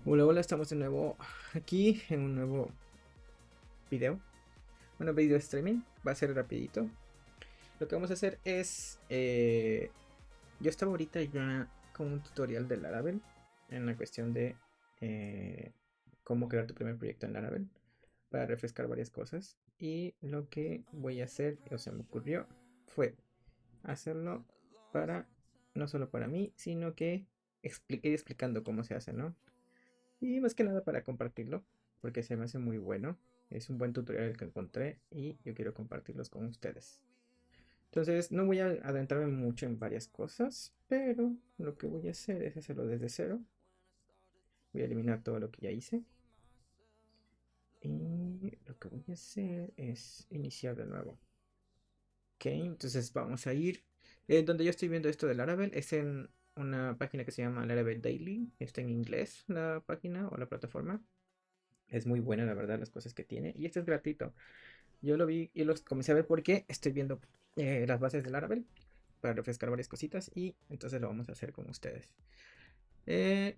Hola, hola, estamos de nuevo aquí en un nuevo video. Bueno, video streaming, va a ser rapidito. Lo que vamos a hacer es, yo estaba ahorita ya con un tutorial de Laravel en la cuestión de eh, cómo crear tu primer proyecto en Laravel para refrescar varias cosas. Y lo que voy a hacer, o se me ocurrió, fue hacerlo para, no solo para mí, sino que ir explicando cómo se hace, ¿no? Y más que nada para compartirlo, porque se me hace muy bueno. Es un buen tutorial el que encontré y yo quiero compartirlos con ustedes. Entonces, no voy a adentrarme mucho en varias cosas, pero lo que voy a hacer es hacerlo desde cero. Voy a eliminar todo lo que ya hice. Y lo que voy a hacer es iniciar de nuevo. Ok, entonces vamos a ir. Donde yo estoy viendo esto de Laravel es en una página que se llama Laravel Daily. Está en inglés la página o la plataforma. Es muy buena, la verdad, las cosas que tiene. Y esto es gratuito. Yo lo vi y los comencé a ver porque estoy viendo las bases del Laravel para refrescar varias cositas y entonces lo vamos a hacer con ustedes. Eh,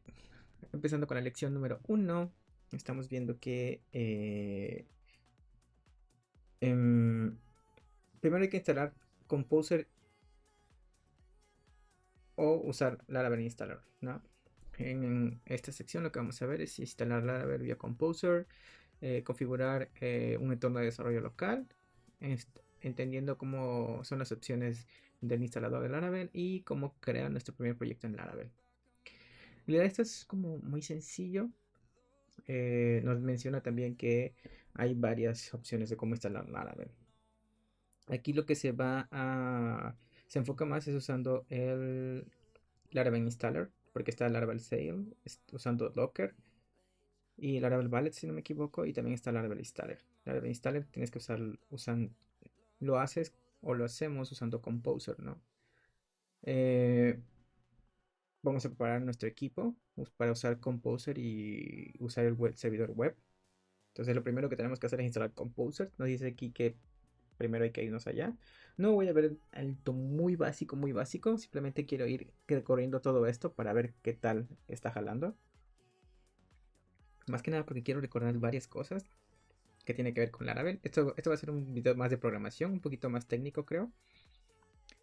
Empezando con la lección número uno, estamos viendo que primero hay que instalar Composer o usar Laravel Installer, ¿no? En esta sección lo que vamos a ver es instalar Laravel vía Composer, configurar un entorno de desarrollo local, entendiendo cómo son las opciones del instalador de Laravel y cómo crear nuestro primer proyecto en Laravel. La idea de esto es como muy sencillo. Nos menciona también que hay varias opciones de cómo instalar Laravel. Aquí lo que se enfoca más es usando el Laravel Installer, porque está Laravel Sail, usando Docker y Laravel Ballet, si no me equivoco, y también está Laravel Installer. Laravel Installer tienes que lo haces o lo hacemos usando Composer, ¿no? Eh, Vamos a preparar nuestro equipo para usar Composer y usar servidor web. Entonces lo primero que tenemos que hacer es instalar Composer. Nos dice aquí que primero hay que irnos allá. No voy a ver algo muy básico, muy básico. Simplemente quiero ir recorriendo todo esto para ver qué tal está jalando. Más que nada porque quiero recordar varias cosas que tiene que ver con Laravel. Esto va a ser un video más de programación, un poquito más técnico creo.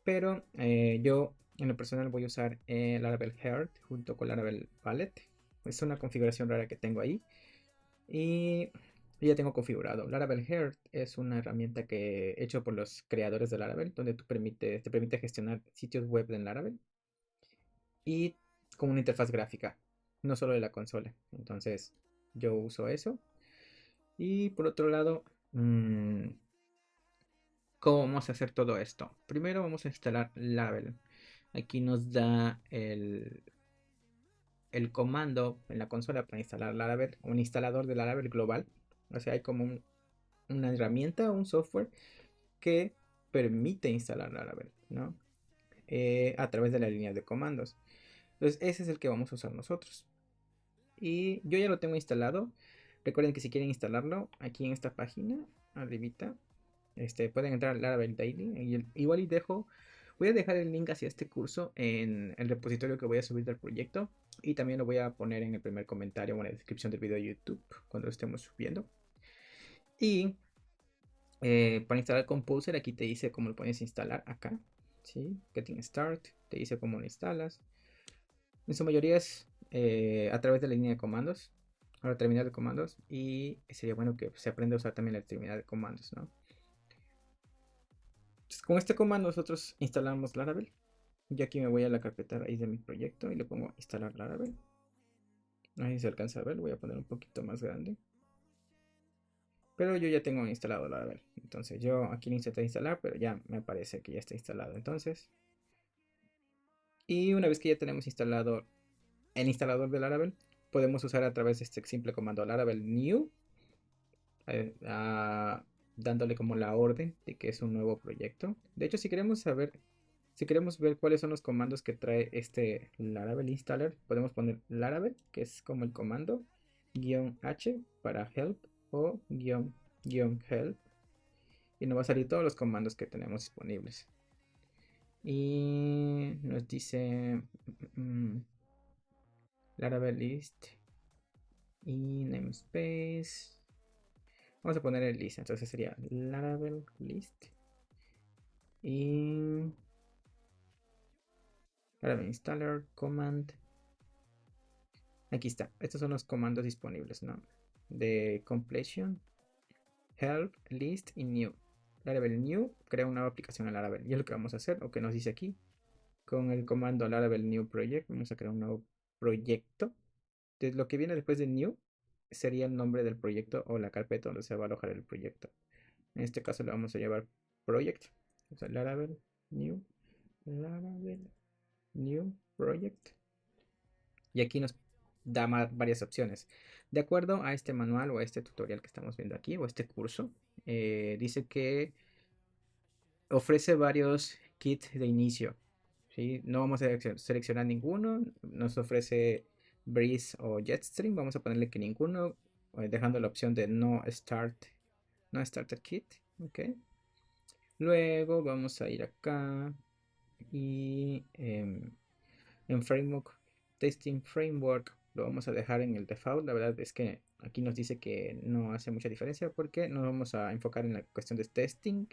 Pero yo en lo personal voy a usar Laravel Heart junto con Laravel Palette. Es una configuración rara que tengo ahí. Y ya tengo configurado. Laravel Heart es una herramienta que hecho por los creadores de Laravel, donde te permite gestionar sitios web en Laravel y con una interfaz gráfica, no solo de la consola. Entonces yo uso eso. Y por otro lado, ¿cómo vamos a hacer todo esto? Primero vamos a instalar Laravel. Aquí nos da el comando en la consola para instalar Laravel, un instalador de Laravel global. O sea, hay como una herramienta, un software que permite instalar Laravel, ¿no? A través de la línea de comandos. Entonces, ese es el que vamos a usar nosotros. Y yo ya lo tengo instalado. Recuerden que si quieren instalarlo, aquí en esta página, arribita, pueden entrar a Laravel Daily. Igual voy a dejar el link hacia este curso en el repositorio que voy a subir del proyecto. Y también lo voy a poner en el primer comentario o en la descripción del video de YouTube cuando lo estemos subiendo. Y para instalar Composer, aquí te dice cómo lo puedes instalar acá. ¿Sí? Getting Start, te dice cómo lo instalas. En su mayoría es a través de la línea de comandos, o la terminal de comandos. Y sería bueno que se aprenda a usar también la terminal de comandos, ¿no? Entonces, con este comando nosotros instalamos Laravel. Yo aquí me voy a la carpeta raíz de mi proyecto y le pongo instalar Laravel. Ahí se alcanza a ver, lo voy a poner un poquito más grande. Pero yo ya tengo instalado Laravel. Entonces yo aquí lo intenté instalar, pero ya me parece que ya está instalado. Entonces, y una vez que ya tenemos instalado el instalador de Laravel, podemos usar a través de este simple comando Laravel new, eh, a- dándole como la orden de que es un nuevo proyecto. De hecho, si queremos ver cuáles son los comandos que trae este Laravel installer, podemos poner Laravel, que es como el comando, -h para help o -help, y nos va a salir todos los comandos que tenemos disponibles. Y nos dice Laravel list. Y namespace. Vamos a poner el list. Entonces sería Laravel list. Y Laravel installer command. Aquí está. Estos son los comandos disponibles, ¿no? De completion, help, list y new. Laravel new crea una nueva aplicación en Laravel. Y es lo que vamos a hacer, o que nos dice aquí. Con el comando Laravel new project vamos a crear un nuevo proyecto. Entonces, lo que viene después de new sería el nombre del proyecto o la carpeta donde se va a alojar el proyecto. En este caso le vamos a llevar project. O sea, Laravel new project. Y aquí nos da varias opciones. De acuerdo a este manual o a este tutorial que estamos viendo aquí, o este curso, dice que ofrece varios kits de inicio. ¿Sí? No vamos a seleccionar ninguno. Nos ofrece Breeze o Jetstream. Vamos a ponerle que ninguno, dejando la opción de no starter kit. ¿Ok? Luego vamos a ir acá y en Framework, Testing Framework, lo vamos a dejar en el default. La verdad es que aquí nos dice que no hace mucha diferencia porque nos vamos a enfocar en la cuestión de testing.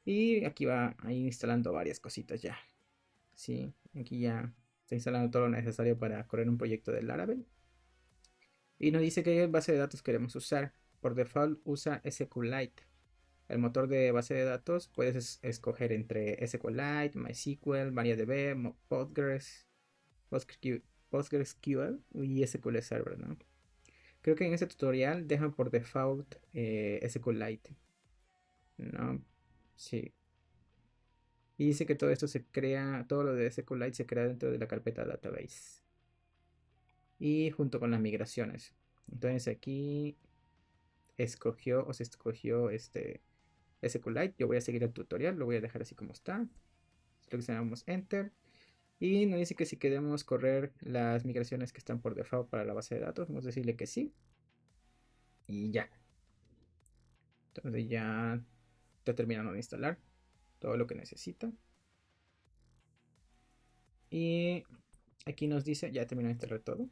Y aquí va a ir instalando varias cositas ya. Sí, aquí ya está instalando todo lo necesario para correr un proyecto de Laravel. Y nos dice qué base de datos queremos usar. Por default usa SQLite. El motor de base de datos puedes escoger entre SQLite, MySQL, MariaDB, Postgres, PostgreSQL y SQL Server, ¿no? Creo que en ese tutorial dejan por default SQLite, ¿no? Sí. Y dice que todo esto se crea, todo lo de SQLite se crea dentro de la carpeta database. Y junto con las migraciones. Entonces aquí se escogió este SQLite. Yo voy a seguir el tutorial, lo voy a dejar así como está. Seleccionamos Enter. Y nos dice que si queremos correr las migraciones que están por default para la base de datos, vamos a decirle que sí. Y ya. Entonces ya está terminando de instalar todo lo que necesita. Y aquí nos dice, ya terminó de instalar todo.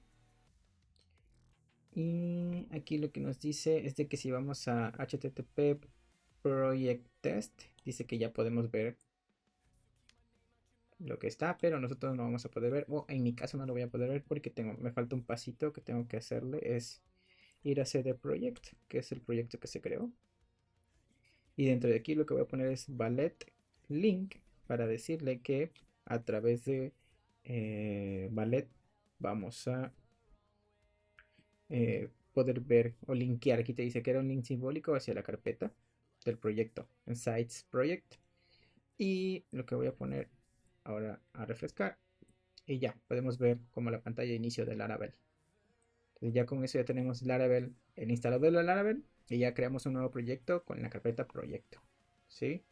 Y aquí lo que nos dice es de que si vamos a http project test, dice que ya podemos ver lo que está, pero nosotros no vamos a poder ver, o en mi caso no lo voy a poder ver porque me falta un pasito que tengo que hacerle, es ir a CD Project, que es el proyecto que se creó. Y dentro de aquí lo que voy a poner es ballet link para decirle que a través de ballet vamos a poder ver o linkear. Aquí te dice que era un link simbólico hacia la carpeta del proyecto en Sites Project. Y lo que voy a poner ahora a refrescar. Y ya podemos ver como la pantalla de inicio de Laravel. Entonces ya con eso ya tenemos Laravel, el instalador de Laravel. Y ya creamos un nuevo proyecto con la carpeta proyecto. ¿Sí?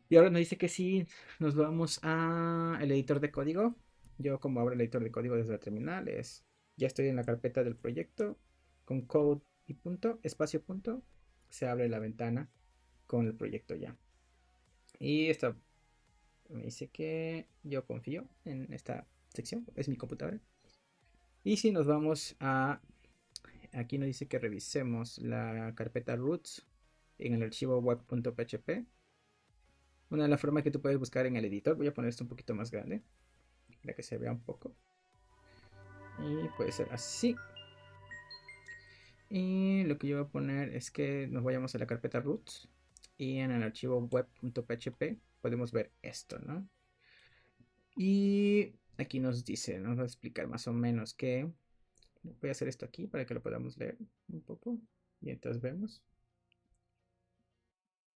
Y ahora nos dice que sí, nos vamos a el editor de código. Yo como abro el editor de código desde la terminal ya estoy en la carpeta del proyecto con code y punto, espacio punto, se abre la ventana con el proyecto ya. Y esto me dice que yo confío en esta sección, es mi computadora. Y si nos vamos aquí nos dice que revisemos la carpeta roots en el archivo web.php. Una de las formas que tú puedes buscar en el editor, voy a poner esto un poquito más grande para que se vea un poco. Y puede ser así. Y lo que yo voy a poner es que nos vayamos a la carpeta roots y en el archivo web.php podemos ver esto, ¿no? Y aquí nos va a explicar más o menos que voy a hacer esto aquí para que lo podamos leer un poco. Y entonces vemos.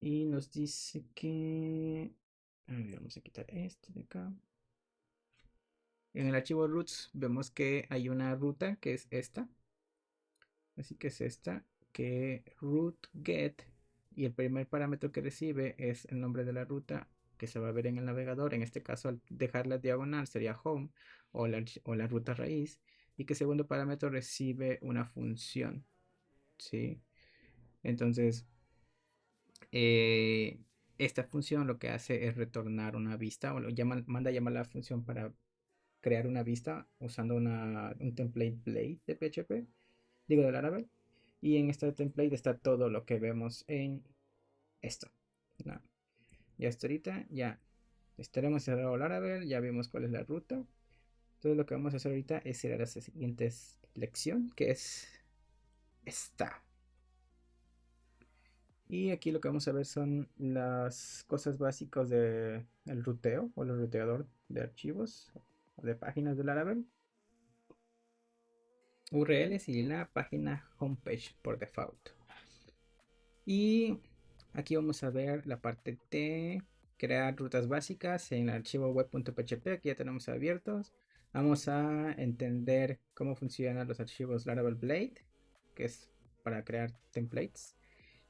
Y nos dice que... A ver, vamos a quitar esto de acá. En el archivo roots vemos que hay una ruta que es esta. Así que es esta, que root get, y el primer parámetro que recibe es el nombre de la ruta que se va a ver en el navegador. En este caso, al dejarla diagonal sería home o la ruta raíz. Y que el segundo parámetro recibe una función. ¿Sí? Entonces, eh, esta función lo que hace es retornar una vista, o manda a llamar la función para crear una vista usando un template blade de PHP. digo de Laravel. Y en esta template está todo lo que vemos en esto, ¿no? Ya hasta ahorita ya estaremos cerrado Laravel, ya vimos cuál es la ruta. Entonces lo que vamos a hacer ahorita es ir a la siguiente lección, que es esta. Y aquí lo que vamos a ver son las cosas básicas del ruteo o el ruteador de archivos o de páginas de Laravel, URLs y la página homepage por default. Y aquí vamos a ver la parte de crear rutas básicas en el archivo web.php. Aquí ya tenemos abiertos. Vamos a entender cómo funcionan los archivos Laravel Blade, que es para crear templates.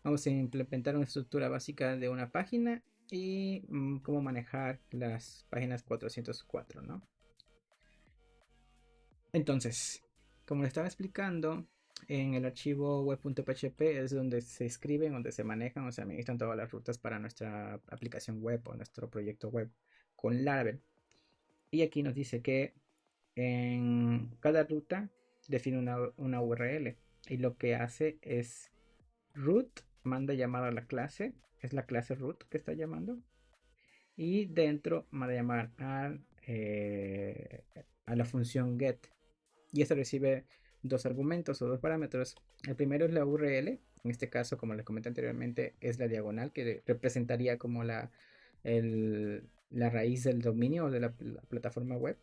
Vamos a implementar una estructura básica de una página y cómo manejar las páginas 404, ¿no? Entonces, como le estaba explicando, en el archivo web.php es donde se escriben, donde se manejan o se administran todas las rutas para nuestra aplicación web o nuestro proyecto web con Laravel. Y aquí nos dice que en cada ruta define una URL y lo que hace es root, manda llamar a la clase, es la clase root que está llamando, y dentro manda llamar a la función get. Y esto recibe dos argumentos o dos parámetros. El primero es la URL, en este caso, como les comenté anteriormente, es la diagonal que representaría como la raíz del dominio o de la plataforma web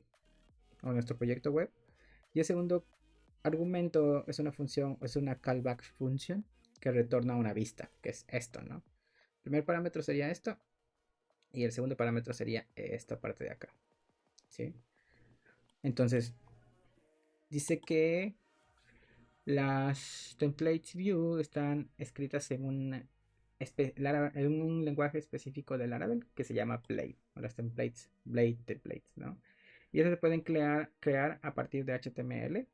o nuestro proyecto web. Y el segundo argumento es una función, es una callback function que retorna una vista, que es esto, ¿no? El primer parámetro sería esto y el segundo parámetro sería esta parte de acá, ¿sí? Entonces, dice que las templates view están escritas en un lenguaje específico de Laravel que se llama Blade, o las templates, Blade templates, ¿no? Y esas se pueden crear a partir de HTML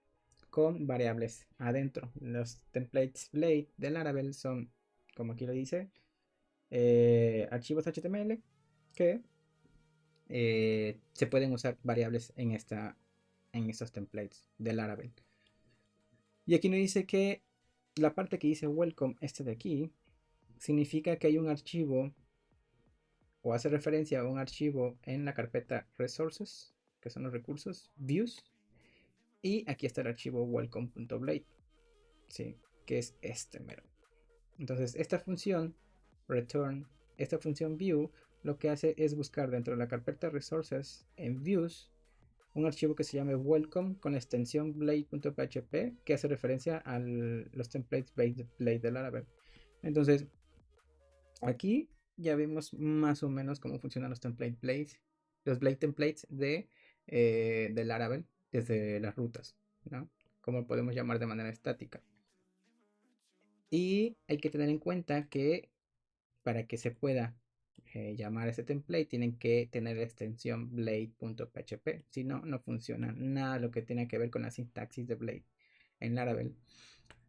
con variables adentro. Los templates Blade de Laravel son, como aquí lo dice, archivos HTML que se pueden usar variables en estos templates de Laravel. Y aquí nos dice que la parte que dice welcome, este de aquí, significa que hay un archivo o hace referencia a un archivo en la carpeta resources, que son los recursos, views, y aquí está el archivo welcome.blade, ¿sí? Que es este mero. Entonces, esta función return, esta función view, lo que hace es buscar dentro de la carpeta resources en views un archivo que se llame welcome con la extensión blade.php que hace referencia a los templates Blade de Laravel. Entonces, aquí ya vimos más o menos cómo funcionan los template Blades, los Blade templates de Laravel desde las rutas, ¿no? Como podemos llamar de manera estática. Y hay que tener en cuenta que para que se pueda llamar a ese template tienen que tener la extensión blade.php, si no, no funciona nada lo que tiene que ver con la sintaxis de Blade en Laravel.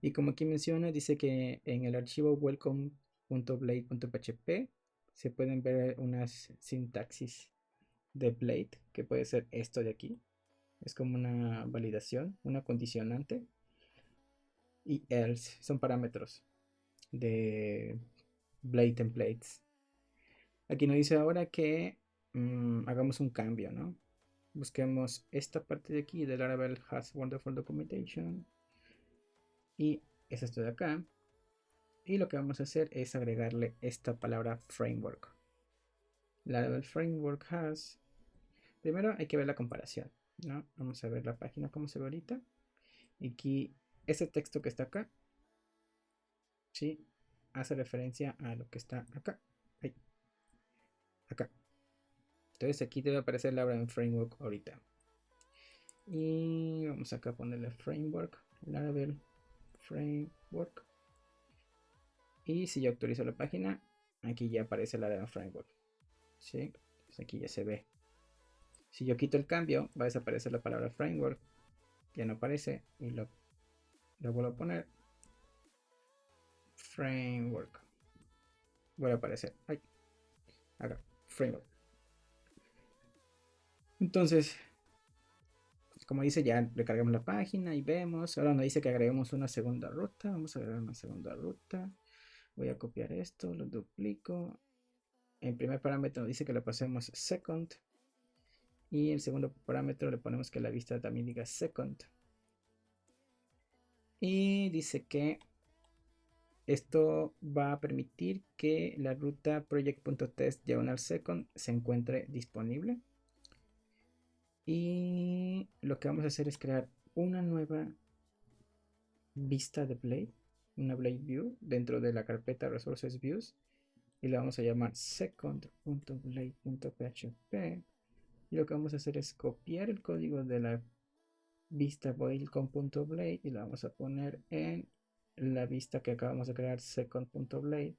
Y como aquí menciona, dice que en el archivo welcome.blade.php se pueden ver unas sintaxis de Blade, que puede ser esto de aquí, es como una validación, una condicionante, y else son parámetros de Blade templates. Aquí nos dice ahora que hagamos un cambio, ¿no? Busquemos esta parte de aquí de Laravel has wonderful documentation y es esto de acá. Y lo que vamos a hacer es agregarle esta palabra framework. Laravel framework has. Primero hay que ver la comparación, ¿no? Vamos a ver la página como se ve ahorita. Y aquí, ese texto que está acá, ¿sí? Hace referencia a lo que está acá. Ahí, acá. Entonces aquí debe aparecer Laravel framework ahorita. Y vamos acá a ponerle framework, Laravel framework. Y si yo actualizo la página, aquí ya aparece Laravel framework. ¿Sí? Pues aquí ya se ve. Si yo quito el cambio, va a desaparecer la palabra framework. Ya no aparece. Y lo vuelvo a poner. Framework. Vuelve a aparecer. Ay, acá. Framework. Entonces, Como dice, ya recargamos la página y vemos. Ahora nos dice que agreguemos una segunda ruta. Vamos a agregar una segunda ruta. Voy a copiar esto, lo duplico. El primer parámetro nos dice que le pasemos second. Y el segundo parámetro le ponemos que la vista también diga second. Y dice que esto va a permitir que la ruta project.test diagonal second se encuentre disponible. Y lo que vamos a hacer es crear una nueva vista de Blade, una Blade View dentro de la carpeta Resources Views y la vamos a llamar second.blade.php. Y lo que vamos a hacer es copiar el código de la vista boil.blade y la vamos a poner en la vista que acabamos de crear second.blade.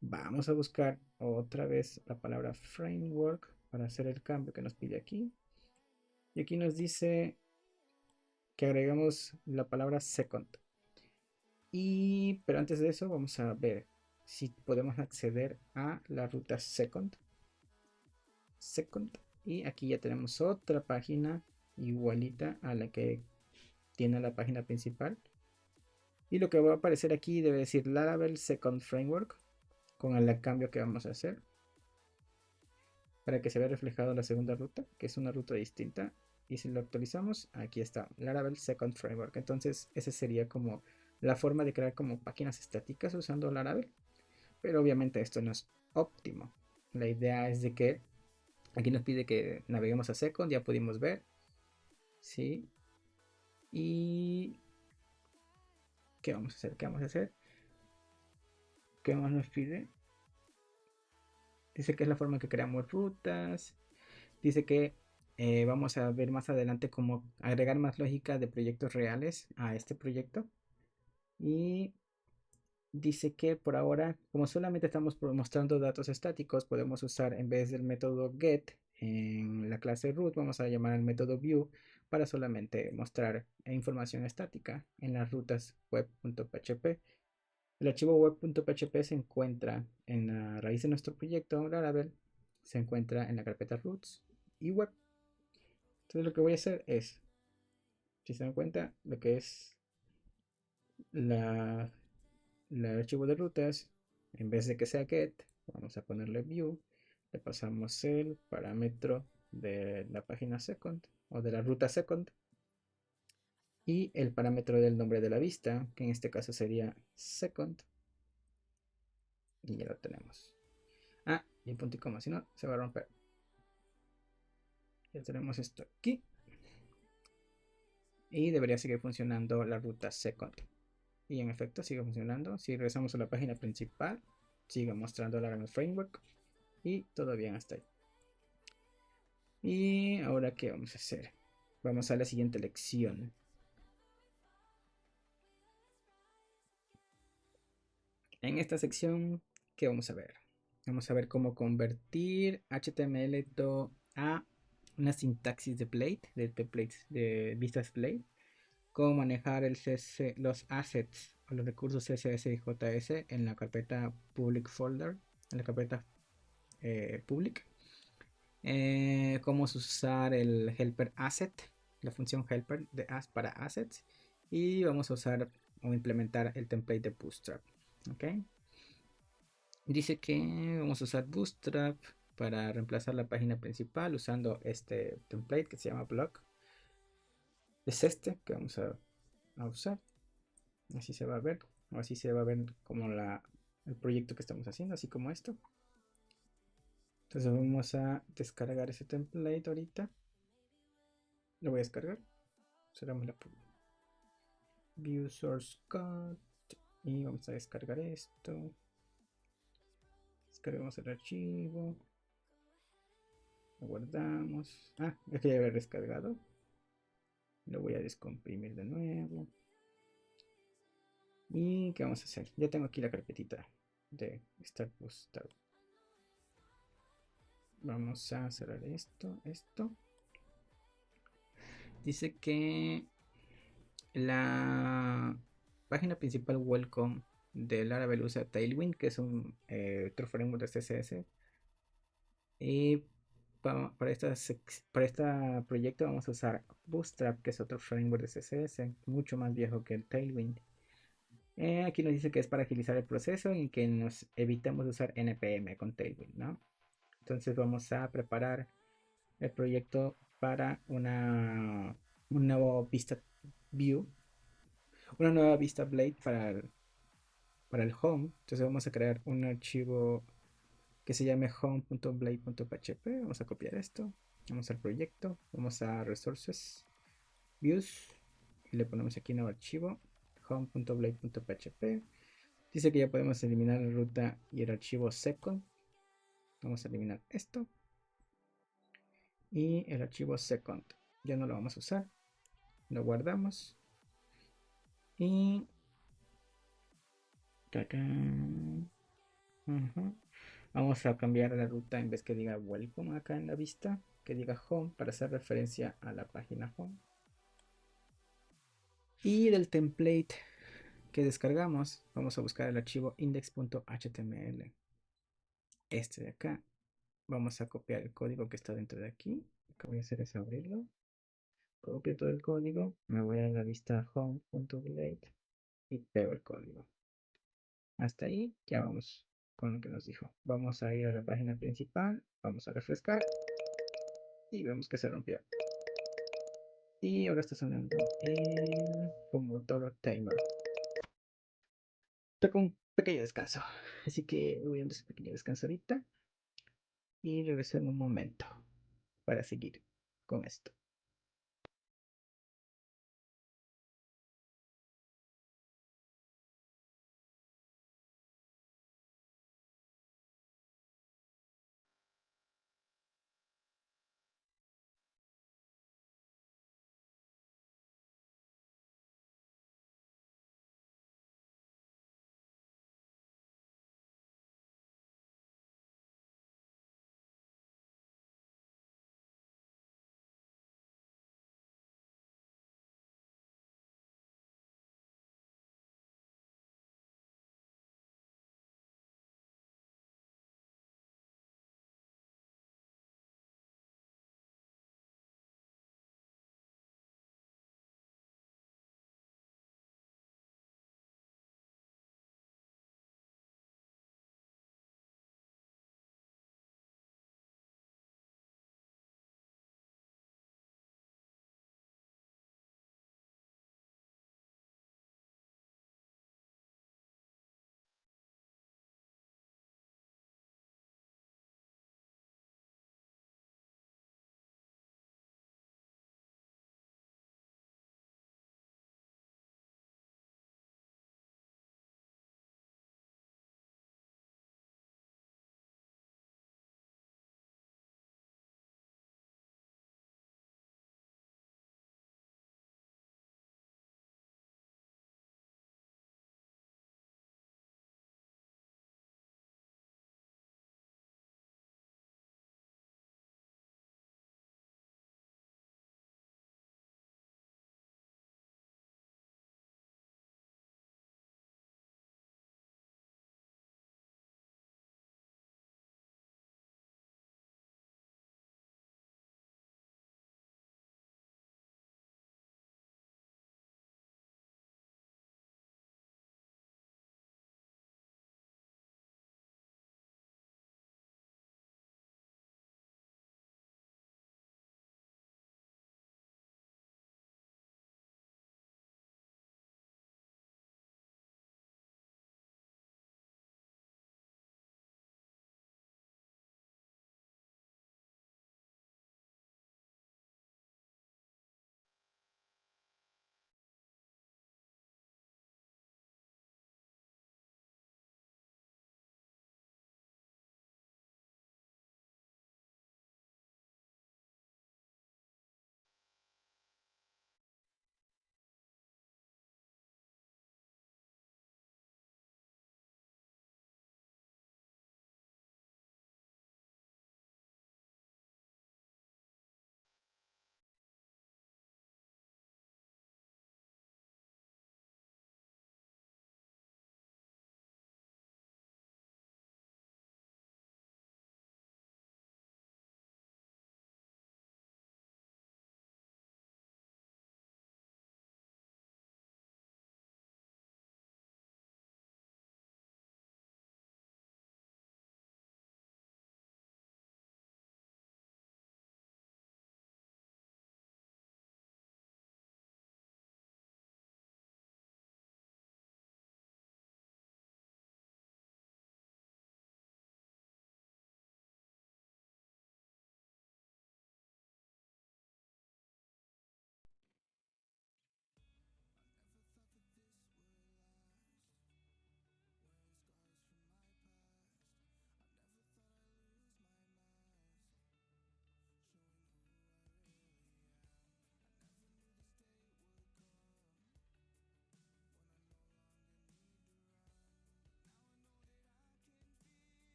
Vamos a buscar otra vez la palabra framework para hacer el cambio que nos pide aquí. Y aquí nos dice que agregamos la palabra second. Pero antes de eso vamos a ver si podemos acceder a la ruta second. Y aquí ya tenemos otra página igualita a la que tiene la página principal. Y lo que va a aparecer aquí debe decir Laravel Second Framework con el cambio que vamos a hacer para que se vea reflejado la segunda ruta, que es una ruta distinta. Y si lo actualizamos, aquí está Laravel Second Framework. Entonces esa sería como la forma de crear como páginas estáticas usando Laravel. Pero obviamente esto no es óptimo. La idea es de que aquí nos pide que naveguemos a Second, ya pudimos ver. ¿Sí? Y ¿qué vamos a hacer? ¿Qué vamos a hacer? ¿Qué más nos pide? Dice que es la forma en que creamos rutas. Dice que vamos a ver más adelante cómo agregar más lógica de proyectos reales a este proyecto. Y dice que por ahora, como solamente estamos mostrando datos estáticos, podemos usar en vez del método get en la clase root, vamos a llamar al método view para solamente mostrar información estática en las rutas web.php. El archivo web.php se encuentra en la raíz de nuestro proyecto Laravel, se encuentra en la carpeta roots y web. Entonces lo que voy a hacer es, si se dan cuenta, lo que es la, el archivo de rutas, en vez de que sea get, vamos a ponerle view, le pasamos el parámetro de la página second o de la ruta second y el parámetro del nombre de la vista, que en este caso sería second, y ya lo tenemos. Ah, y el punto y coma, si no, se va a romper. Ya tenemos esto aquí. Y debería seguir funcionando la ruta second. Y en efecto sigue funcionando. Si regresamos a la página principal, sigue mostrando el framework. Y todo bien hasta ahí. Y ahora, ¿qué vamos a hacer? Vamos a la siguiente lección. En esta sección, ¿qué vamos a ver? Vamos a ver cómo convertir HTML a una sintaxis de Blade, de vistas Blade, cómo manejar los assets o los recursos CSS y JS en la carpeta public folder, en la carpeta public, cómo usar el helper asset, la función helper para assets, y vamos a usar o implementar el template de Bootstrap. ¿Okay? Dice que vamos a usar Bootstrap para reemplazar la página principal usando este template que se llama blog. Es este que vamos a usar. Así se va a ver. O así se va a ver como el proyecto que estamos haciendo, así como esto. Entonces vamos a descargar ese template ahorita. Lo voy a descargar. Cerramos la View Source Code. Y vamos a descargar esto. Descargamos el archivo. Lo guardamos. Ah, es que ya había descargado. Lo voy a descomprimir de nuevo. ¿Y qué vamos a hacer? Ya tengo aquí la carpetita de Start Bootstrap. Vamos a cerrar esto. Dice que la página principal Welcome de Laravel usa Tailwind, que es un otro framework de CSS. Y para este proyecto vamos a usar Bootstrap, que es otro framework de CSS, mucho más viejo que el Tailwind. Aquí nos dice que es para agilizar el proceso y que nos evitemos usar npm con Tailwind, ¿no? Entonces vamos a preparar el proyecto para un nuevo vista view, una nueva vista blade para el home. Entonces vamos a crear un archivo que se llame home.blade.php. Vamos a copiar esto, vamos al proyecto, vamos a resources, views y le ponemos aquí un nuevo archivo home.blade.php. Dice que ya podemos eliminar la ruta y el archivo second. Vamos a eliminar esto y el archivo second ya no lo vamos a usar, lo guardamos y vamos a cambiar la ruta. En vez que diga welcome acá en la vista, que diga home para hacer referencia a la página home. Y del template que descargamos vamos a buscar el archivo index.html, este de acá. Vamos a copiar el código que está dentro de aquí. Lo que voy a hacer es abrirlo, copio todo el código, me voy a la vista home.blade y pego el código. Hasta ahí ya vamos con lo que nos dijo. Vamos a ir a la página principal, vamos a refrescar y vemos que se rompió. Y ahora está sonando el Pomodoro Timer. Toca un pequeño descanso, así que voy a dar un pequeño descanso ahorita y regreso en un momento para seguir con esto.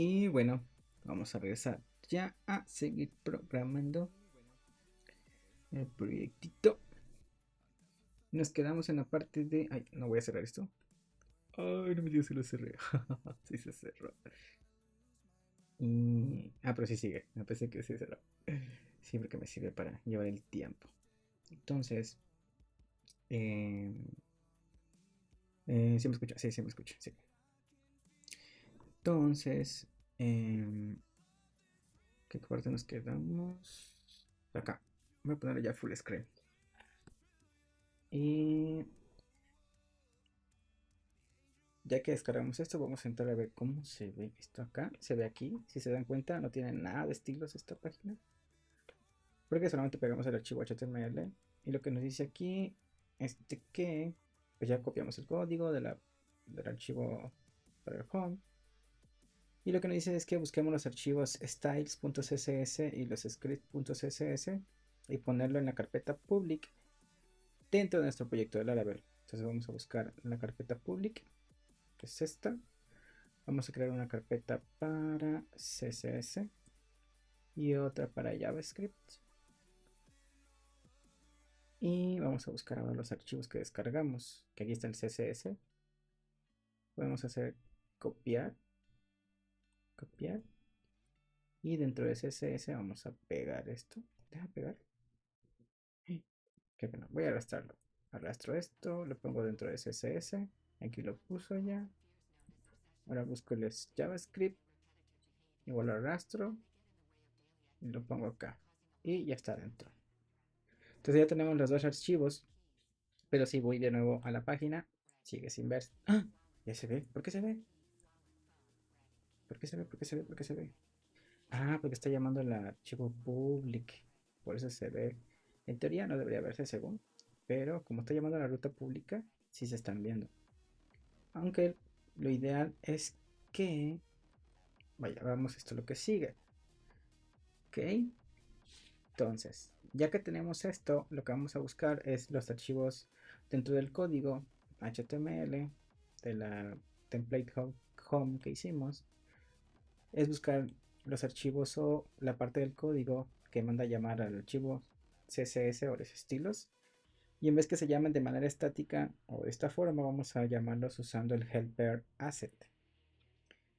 Y bueno, vamos a regresar ya a seguir programando el proyectito. Nos quedamos en la parte de... Ay, no voy a cerrar esto. Ay, no me digas si lo cerré. Sí se cerró. Y... Ah, pero sí sigue. Me pensé que sí cerró. Siempre que me sirve para llevar el tiempo. Entonces... Eh... ¿Sí me escucha? Sí, sí me escucha. Sí. Entonces... ¿Qué parte nos quedamos? Acá. Voy a poner ya full screen. Y ya que descargamos esto, vamos a entrar a ver cómo se ve esto acá. Se ve aquí. Si se dan cuenta, no tiene nada de estilos esta página. Porque solamente pegamos el archivo HTML. Y lo que nos dice aquí es de que pues ya copiamos el código del archivo para el home. Y lo que nos dice es que busquemos los archivos styles.css y los script.css y ponerlo en la carpeta public dentro de nuestro proyecto de Laravel. Entonces vamos a buscar la carpeta public, que es esta. Vamos a crear una carpeta para CSS y otra para JavaScript. Y vamos a buscar ahora los archivos que descargamos, que aquí está el CSS. Podemos hacer copiar, copiar. Y dentro de CSS vamos a pegar esto. Deja pegar. Qué pena. Voy a arrastrarlo. Arrastro esto, lo pongo dentro de CSS. Aquí lo puso ya. Ahora busco el JavaScript. Igual lo arrastro. Y lo pongo acá. Y ya está dentro. Entonces ya tenemos los dos archivos. Pero si voy de nuevo a la página, sigue sin ver. ¡Ah! Ya se ve. ¿Por qué se ve? ¿Por qué se ve? ¿Por qué se ve? ¿Por qué se ve? Ah, porque está llamando el archivo public. Por eso se ve. En teoría no debería verse según. Pero como está llamando a la ruta pública, sí se están viendo. Aunque lo ideal es que... Vaya, vamos esto lo que sigue. Ok. Entonces, ya que tenemos esto, lo que vamos a buscar es los archivos dentro del código HTML de la template home que hicimos. Es buscar los archivos o la parte del código que manda a llamar al archivo CSS o los estilos. Y en vez que se llamen de manera estática o de esta forma, vamos a llamarlos usando el helper asset.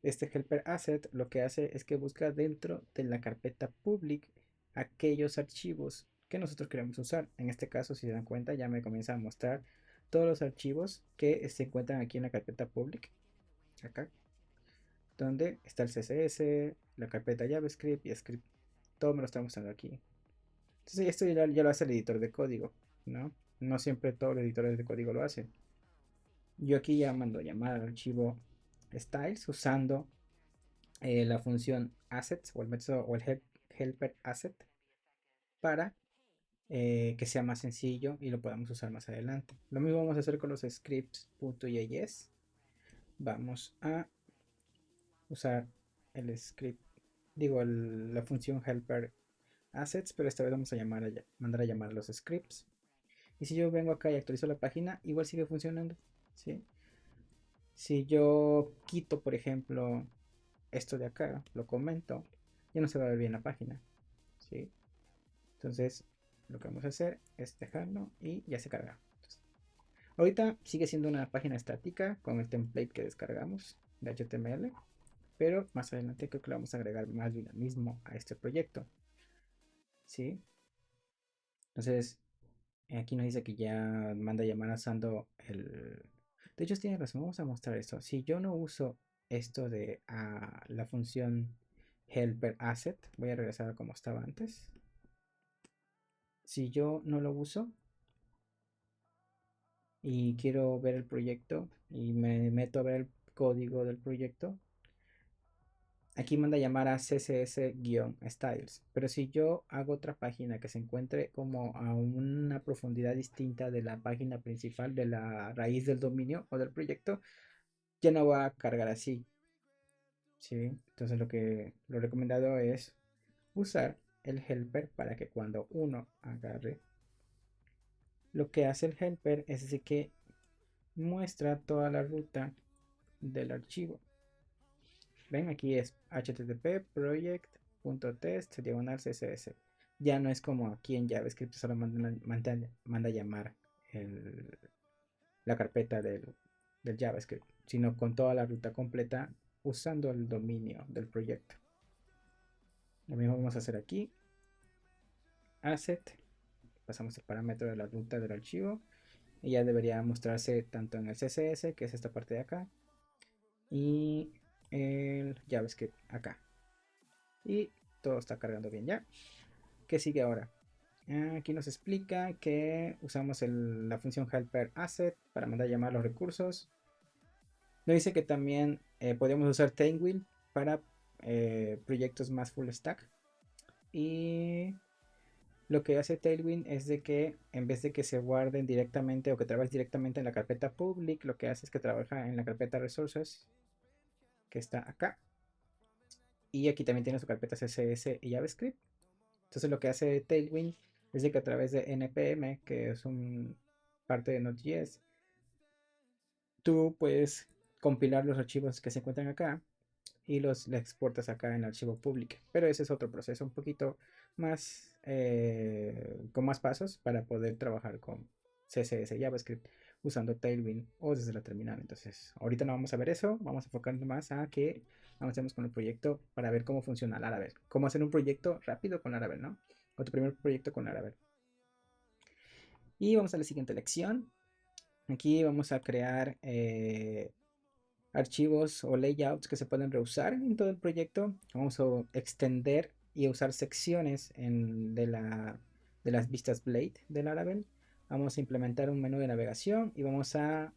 Este helper asset lo que hace es que busca dentro de la carpeta public aquellos archivos que nosotros queremos usar. En este caso, si se dan cuenta, ya me comienza a mostrar todos los archivos que se encuentran aquí en la carpeta public. Acá, donde está el CSS, la carpeta JavaScript y script. Todo me lo está mostrando aquí. Entonces esto ya lo hace el editor de código, ¿no? No siempre todos los editores de código lo hacen. Yo aquí ya mando a llamar al archivo styles usando la función assets o el método o el helper asset para que sea más sencillo y lo podamos usar más adelante. Lo mismo vamos a hacer con los scripts.js. Vamos a usar el script, digo, la función helper assets, pero esta vez vamos a mandar a llamar los scripts. Y si yo vengo acá y actualizo la página, igual sigue funcionando, ¿sí? Si yo quito, por ejemplo, esto de acá, lo comento, ya no se va a ver bien la página, ¿sí? Entonces, lo que vamos a hacer es dejarlo y ya se carga. Entonces, ahorita sigue siendo una página estática con el template que descargamos de HTML, pero más adelante creo que le vamos a agregar más dinamismo a este proyecto, ¿sí? Entonces, aquí nos dice que ya manda a llamar usando el... De hecho, tiene razón, vamos a mostrar esto. Si yo no uso esto de la función helper asset, voy a regresar a como estaba antes. Si yo no lo uso y quiero ver el proyecto y me meto a ver el código del proyecto, aquí manda a llamar a css-styles. Pero si yo hago otra página que se encuentre como a una profundidad distinta de la página principal de la raíz del dominio o del proyecto, ya no va a cargar así. ¿Sí? Entonces lo recomendado es usar el helper para que cuando uno agarre, lo que hace el helper es decir que muestra toda la ruta del archivo. Ven, aquí es http project.test diagonal css. Ya no es como aquí en JavaScript, solo manda a llamar la carpeta del JavaScript, sino con toda la ruta completa usando el dominio del proyecto. Lo mismo vamos a hacer aquí. Asset. Pasamos el parámetro de la ruta del archivo. Y ya debería mostrarse tanto en el CSS, que es esta parte de acá, y el JavaScript acá. Y todo está cargando bien ya. ¿Qué sigue ahora? Aquí nos explica que usamos la función helper asset para mandar a llamar los recursos. Nos dice que también podemos usar Tailwind para proyectos más full stack. Y lo que hace Tailwind es de que en vez de que se guarden directamente o que trabajes directamente en la carpeta public, lo que hace es que trabaja en la carpeta resources que está acá. Y aquí también tiene su carpeta CSS y JavaScript. Entonces lo que hace Tailwind es de que a través de npm, que es un parte de Node.js, tú puedes compilar los archivos que se encuentran acá y los exportas acá en el archivo público. Pero ese es otro proceso un poquito más, con más pasos para poder trabajar con CSS JavaScript usando Tailwind o desde la terminal. Entonces, ahorita no vamos a ver eso, vamos a enfocarnos más a que avancemos con el proyecto para ver cómo funciona Laravel. Cómo hacer un proyecto rápido con Laravel, ¿no? O tu primer proyecto con Laravel. Y vamos a la siguiente lección. Aquí vamos a crear archivos o layouts que se pueden reusar en todo el proyecto. Vamos a extender y usar secciones de las vistas Blade de Laravel. Vamos a implementar un menú de navegación y vamos a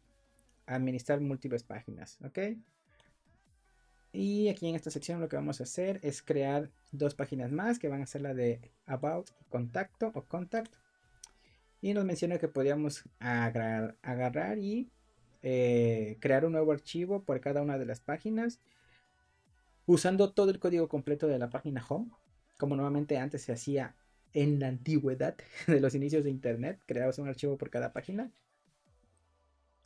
administrar múltiples páginas, ¿ok? Y aquí en esta sección lo que vamos a hacer es crear dos páginas más que van a ser la de About y Contacto o Contact. Y nos menciona que podríamos agarrar y crear un nuevo archivo por cada una de las páginas usando todo el código completo de la página home, como normalmente antes se hacía en la antigüedad de los inicios de internet, creabas un archivo por cada página.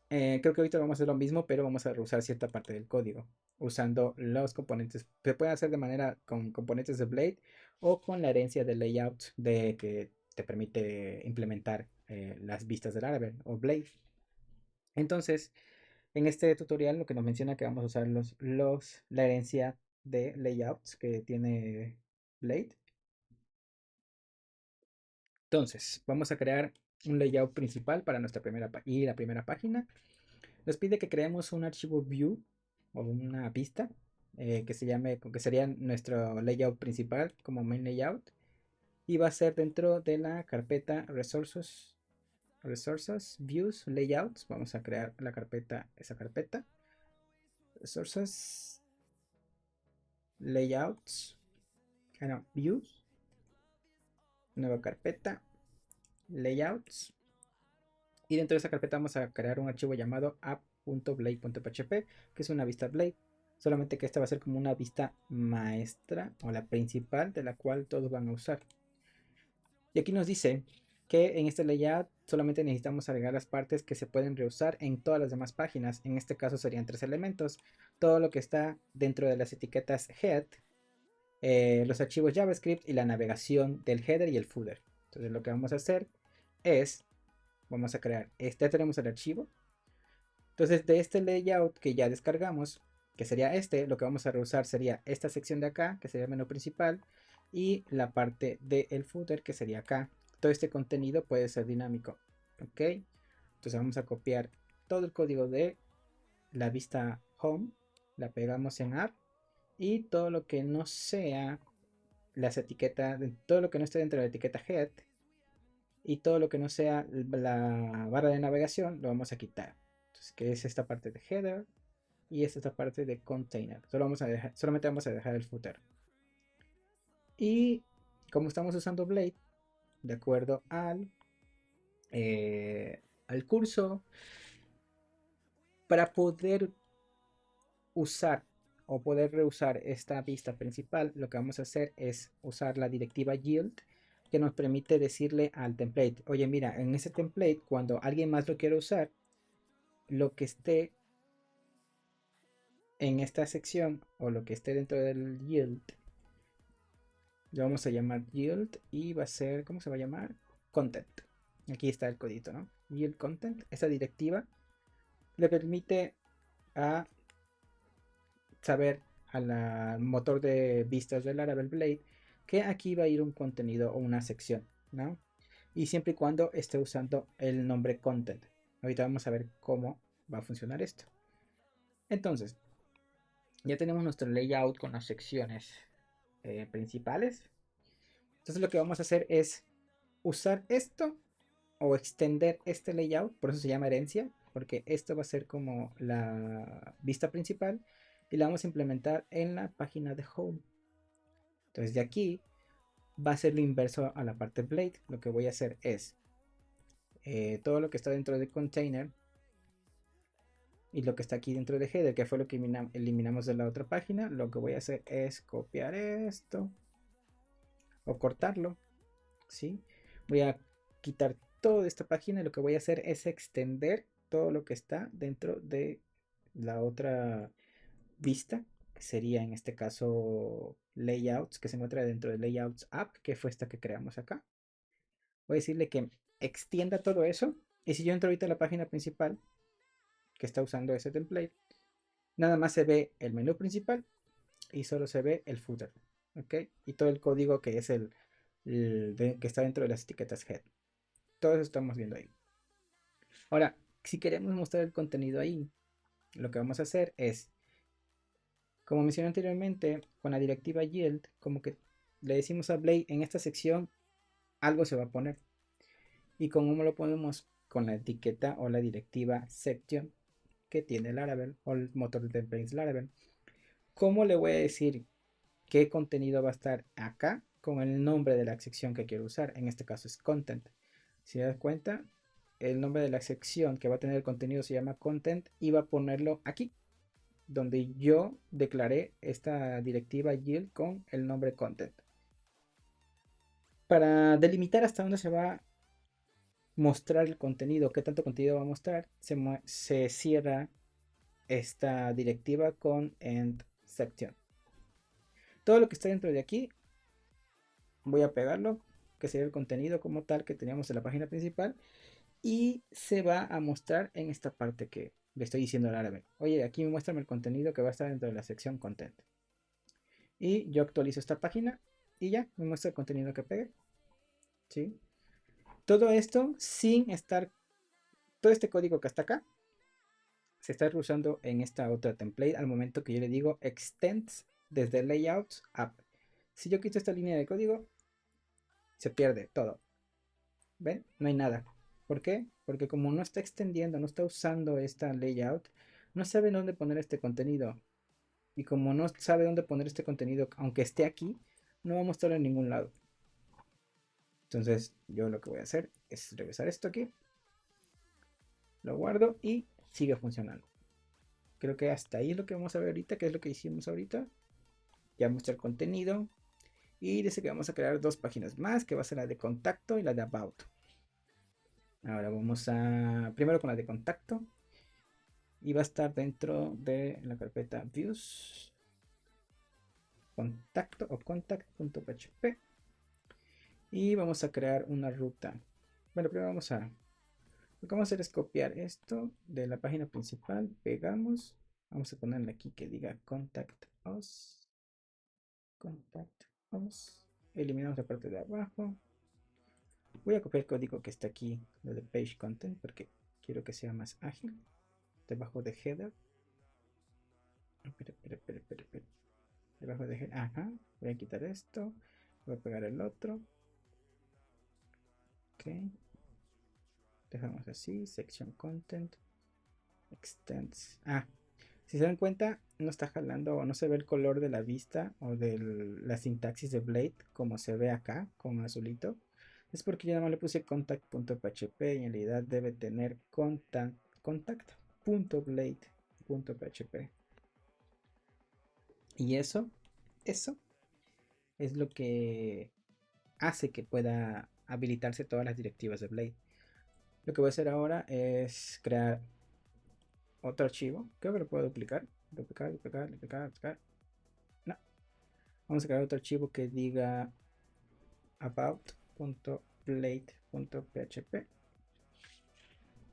Creo que ahorita vamos a hacer lo mismo, pero vamos a reusar cierta parte del código usando los componentes. Se puede hacer de manera con componentes de Blade o con la herencia de layout de que te permite implementar las vistas del Laravel o Blade. Entonces, en este tutorial lo que nos menciona que vamos a usar la herencia de layouts que tiene Blade. Entonces, vamos a crear un layout principal para nuestra la primera página. Nos pide que creemos un archivo view o una vista que que sería nuestro layout principal como main layout. Y va a ser dentro de la carpeta resources, views, layouts. Vamos a crear esa carpeta. Resources, layouts, views, nueva carpeta, layouts. Y dentro de esa carpeta vamos a crear un archivo llamado app.blade.php, que es una vista Blade. Solamente que esta va a ser como una vista maestra o la principal de la cual todos van a usar. Y aquí nos dice que en este layout solamente necesitamos agregar las partes que se pueden reusar en todas las demás páginas. En este caso serían tres elementos. Todo lo que está dentro de las etiquetas head, los archivos JavaScript y la navegación del header y el footer. Entonces lo que vamos a hacer es, vamos a crear, ya tenemos el archivo. Entonces de este layout que ya descargamos, que sería lo que vamos a reusar sería esta sección de acá, que sería el menú principal, y la parte del footer, que sería acá. Todo este contenido puede ser dinámico, ¿ok? Entonces vamos a copiar todo el código de la vista home, la pegamos en app, y todo lo que no sea las etiquetas, todo lo que no esté dentro de la etiqueta head y todo lo que no sea la barra de navegación lo vamos a quitar. Entonces, que es esta parte de header y es esta parte de container. Solamente vamos a dejar el footer. Y como estamos usando Blade, de acuerdo al curso, para poder usar o poder reusar esta vista principal, lo que vamos a hacer es usar la directiva yield que nos permite decirle al template, oye mira, en ese template cuando alguien más lo quiera usar, lo que esté en esta sección o lo que esté dentro del yield, lo vamos a llamar yield y va a ser, ¿cómo se va a llamar? Content. Aquí está el codito, ¿no? Yield content. Esta directiva le permite a saber al motor de vistas del Laravel Blade que aquí va a ir un contenido o una sección, ¿no? Y siempre y cuando esté usando el nombre content. Ahorita vamos a ver cómo va a funcionar esto. Entonces, ya tenemos nuestro layout con las secciones principales. Entonces lo que vamos a hacer es usar esto o extender este layout, por eso se llama herencia, porque esto va a ser como la vista principal y la vamos a implementar en la página de home. Entonces de aquí va a ser lo inverso a la parte Blade. Lo que voy a hacer es todo lo que está dentro de container y lo que está aquí dentro de header, que fue lo que eliminamos de la otra página, lo que voy a hacer es copiar esto o cortarlo, ¿sí? Voy a quitar toda esta página y lo que voy a hacer es extender todo lo que está dentro de la otra vista, que sería en este caso layouts, que se encuentra dentro de layouts app, que fue esta que creamos acá. Voy a decirle que extienda todo eso y si yo entro ahorita a la página principal que está usando ese template, nada más se ve el menú principal y solo se ve el footer, ¿ok? Y todo el código que es que está dentro de las etiquetas head. Todo eso estamos viendo ahí. Ahora, si queremos mostrar el contenido ahí, lo que vamos a hacer es, como mencioné anteriormente, con la directiva yield, como que le decimos a Blade en esta sección algo se va a poner. Y como lo ponemos con la etiqueta o la directiva section que tiene Laravel o el motor de templates Laravel, ¿cómo le voy a decir qué contenido va a estar acá con el nombre de la sección que quiero usar? En este caso es content. Si te das cuenta, el nombre de la sección que va a tener el contenido se llama content y va a ponerlo aquí, donde yo declaré esta directiva yield con el nombre content. Para delimitar hasta dónde se va a mostrar el contenido, qué tanto contenido va a mostrar, se cierra esta directiva con end section. Todo lo que está dentro de aquí voy a pegarlo, que sería el contenido como tal que teníamos en la página principal, y se va a mostrar en esta parte que le estoy diciendo al árabe. Oye, aquí muéstrame el contenido que va a estar dentro de la sección content. Y yo actualizo esta página y ya me muestra el contenido que pegué. ¿Sí? Todo esto sin estar, todo este código que está acá, se está usando en esta otra template al momento que yo le digo extends desde layouts app. Si yo quito esta línea de código, se pierde todo. ¿Ven? No hay nada. ¿Por qué? Porque como no está extendiendo, no está usando esta layout, no sabe dónde poner este contenido. Y como no sabe dónde poner este contenido, aunque esté aquí, no va a mostrar en ningún lado. Entonces yo lo que voy a hacer es regresar esto aquí. Lo guardo y sigue funcionando. Creo que hasta ahí es lo que vamos a ver ahorita, que es lo que hicimos ahorita. Ya muestra el contenido. Y dice que vamos a crear dos páginas más, que va a ser la de contacto y la de about. Ahora vamos a, primero con la de contacto. Y va a estar dentro de la carpeta views. Contacto o contact.php. Y vamos a crear una ruta. Bueno, primero vamos a, lo que vamos a hacer es copiar esto de la página principal. Pegamos. Vamos a ponerle aquí que diga contact us. Contact us. Eliminamos la parte de abajo. Voy a copiar el código que está aquí, lo de page content, porque quiero que sea más ágil. Debajo de header. Espera. Debajo de header. Ajá. Voy a quitar esto. Voy a pegar el otro. Ok. Dejamos así. Section content. Extends. Ah. Si se dan cuenta, no está jalando o no se ve el color de la vista o de la sintaxis de Blade como se ve acá con azulito. Es porque yo nada más le puse contact.php y en realidad debe tener contact.blade.php. Y eso es lo que hace que pueda habilitarse todas las directivas de Blade. Lo que voy a hacer ahora es crear otro archivo. Creo que lo puedo duplicar. duplicar, duplicar, duplicar, duplicar. No. Vamos a crear otro archivo que diga about.plate.php.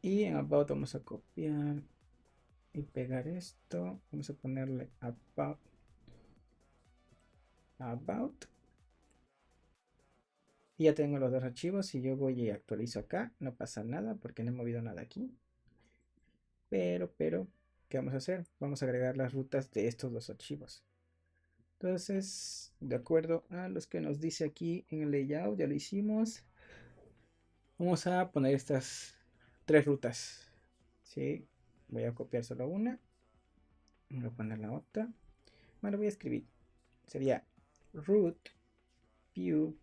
Y en about vamos a copiar y pegar esto. Vamos a ponerle about. Y ya tengo los dos archivos. Si yo voy y actualizo acá, no pasa nada porque no he movido nada aquí. Pero, ¿qué vamos a hacer? Vamos a agregar las rutas de estos dos archivos. Entonces, de acuerdo a los que nos dice aquí en el layout, ya lo hicimos. Vamos a poner estas tres rutas. ¿Sí? Voy a copiar solo una. Voy a poner la otra. Bueno, voy a escribir. Sería root view.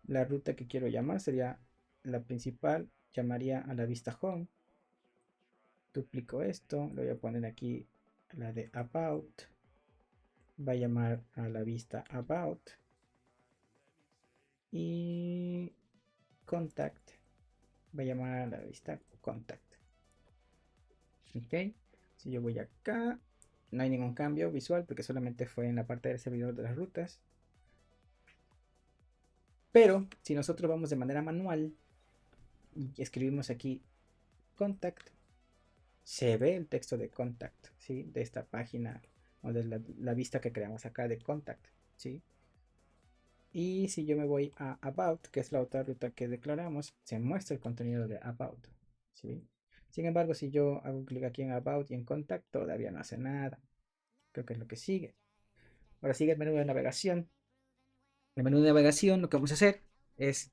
La ruta que quiero llamar sería la principal. Llamaría a la vista home. Duplico esto. Le voy a poner aquí la de about. Va a llamar a la vista about. Y contact va a llamar a la vista contact. Ok, si yo voy acá, no hay ningún cambio visual porque solamente fue en la parte del servidor de las rutas. Pero si nosotros vamos de manera manual y escribimos aquí contact, se ve el texto de contact, ¿sí? De esta página o de la vista que creamos acá de contact, ¿sí? Y si yo me voy a about, que es la otra ruta que declaramos, se muestra el contenido de about, ¿sí? Sin embargo, si yo hago clic aquí en about y en contact, todavía no hace nada. Creo que es lo que sigue. Ahora sigue el menú de navegación. El menú de navegación lo que vamos a hacer es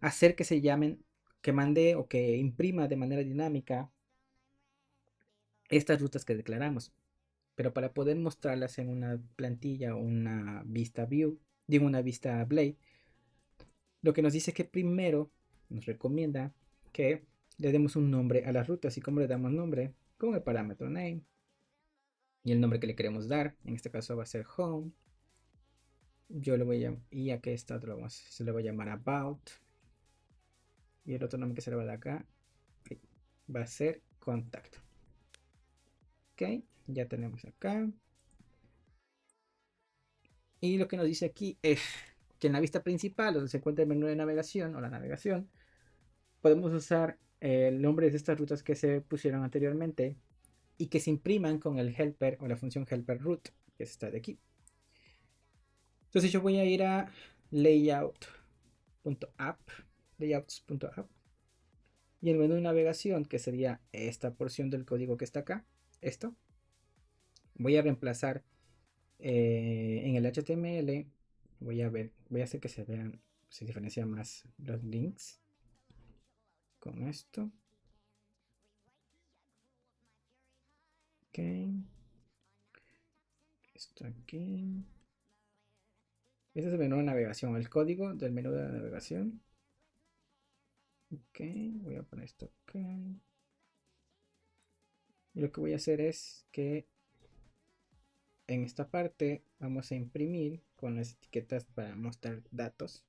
hacer que se llamen, que mande o que imprima de manera dinámica estas rutas que declaramos. Pero para poder mostrarlas en una plantilla o una vista view, digo una vista Blade, lo que nos dice que primero nos recomienda que le demos un nombre a las rutas. ¿Y cómo le damos nombre? Con el parámetro name y el nombre que le queremos dar. En este caso va a ser home. Yo le voy a llamar, y aquí está otro, se le va a llamar about. Y el otro nombre que se le va a dar acá va a ser contact. Ok, ya tenemos acá. Y lo que nos dice aquí es que en la vista principal, donde se encuentra el menú de navegación o la navegación, podemos usar el nombre de estas rutas que se pusieron anteriormente y que se impriman con el helper o la función helper root, que es esta de aquí. Entonces yo voy a ir a layout.app, layouts.app, y el menú de navegación, que sería esta porción del código que está acá, esto, voy a reemplazar en el HTML, voy a hacer que se vean, se diferencia más los links con esto. Ok, esto aquí. Este es el menú de navegación, el código del menú de navegación. Ok, voy a poner esto acá. Y lo que voy a hacer es que en esta parte vamos a imprimir con las etiquetas para mostrar datos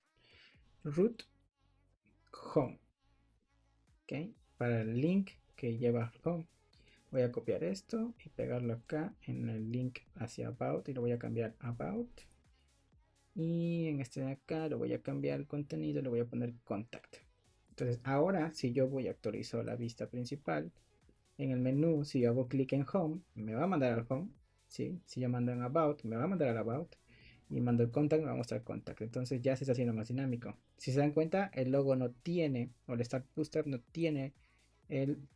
root home. Ok, para el link que lleva home. Voy a copiar esto y pegarlo acá en el link hacia about y lo voy a cambiar about. Y en este de acá lo voy a cambiar el contenido, le voy a poner contact. Entonces ahora si yo voy a actualizar la vista principal, en el menú si yo hago clic en home, me va a mandar al home. ¿Sí? Si yo mando en about, me va a mandar al about. Y mando el contact, me va a mostrar contact. Entonces ya se está haciendo más dinámico. Si se dan cuenta, el logo no tiene, o el Start Booster no tiene el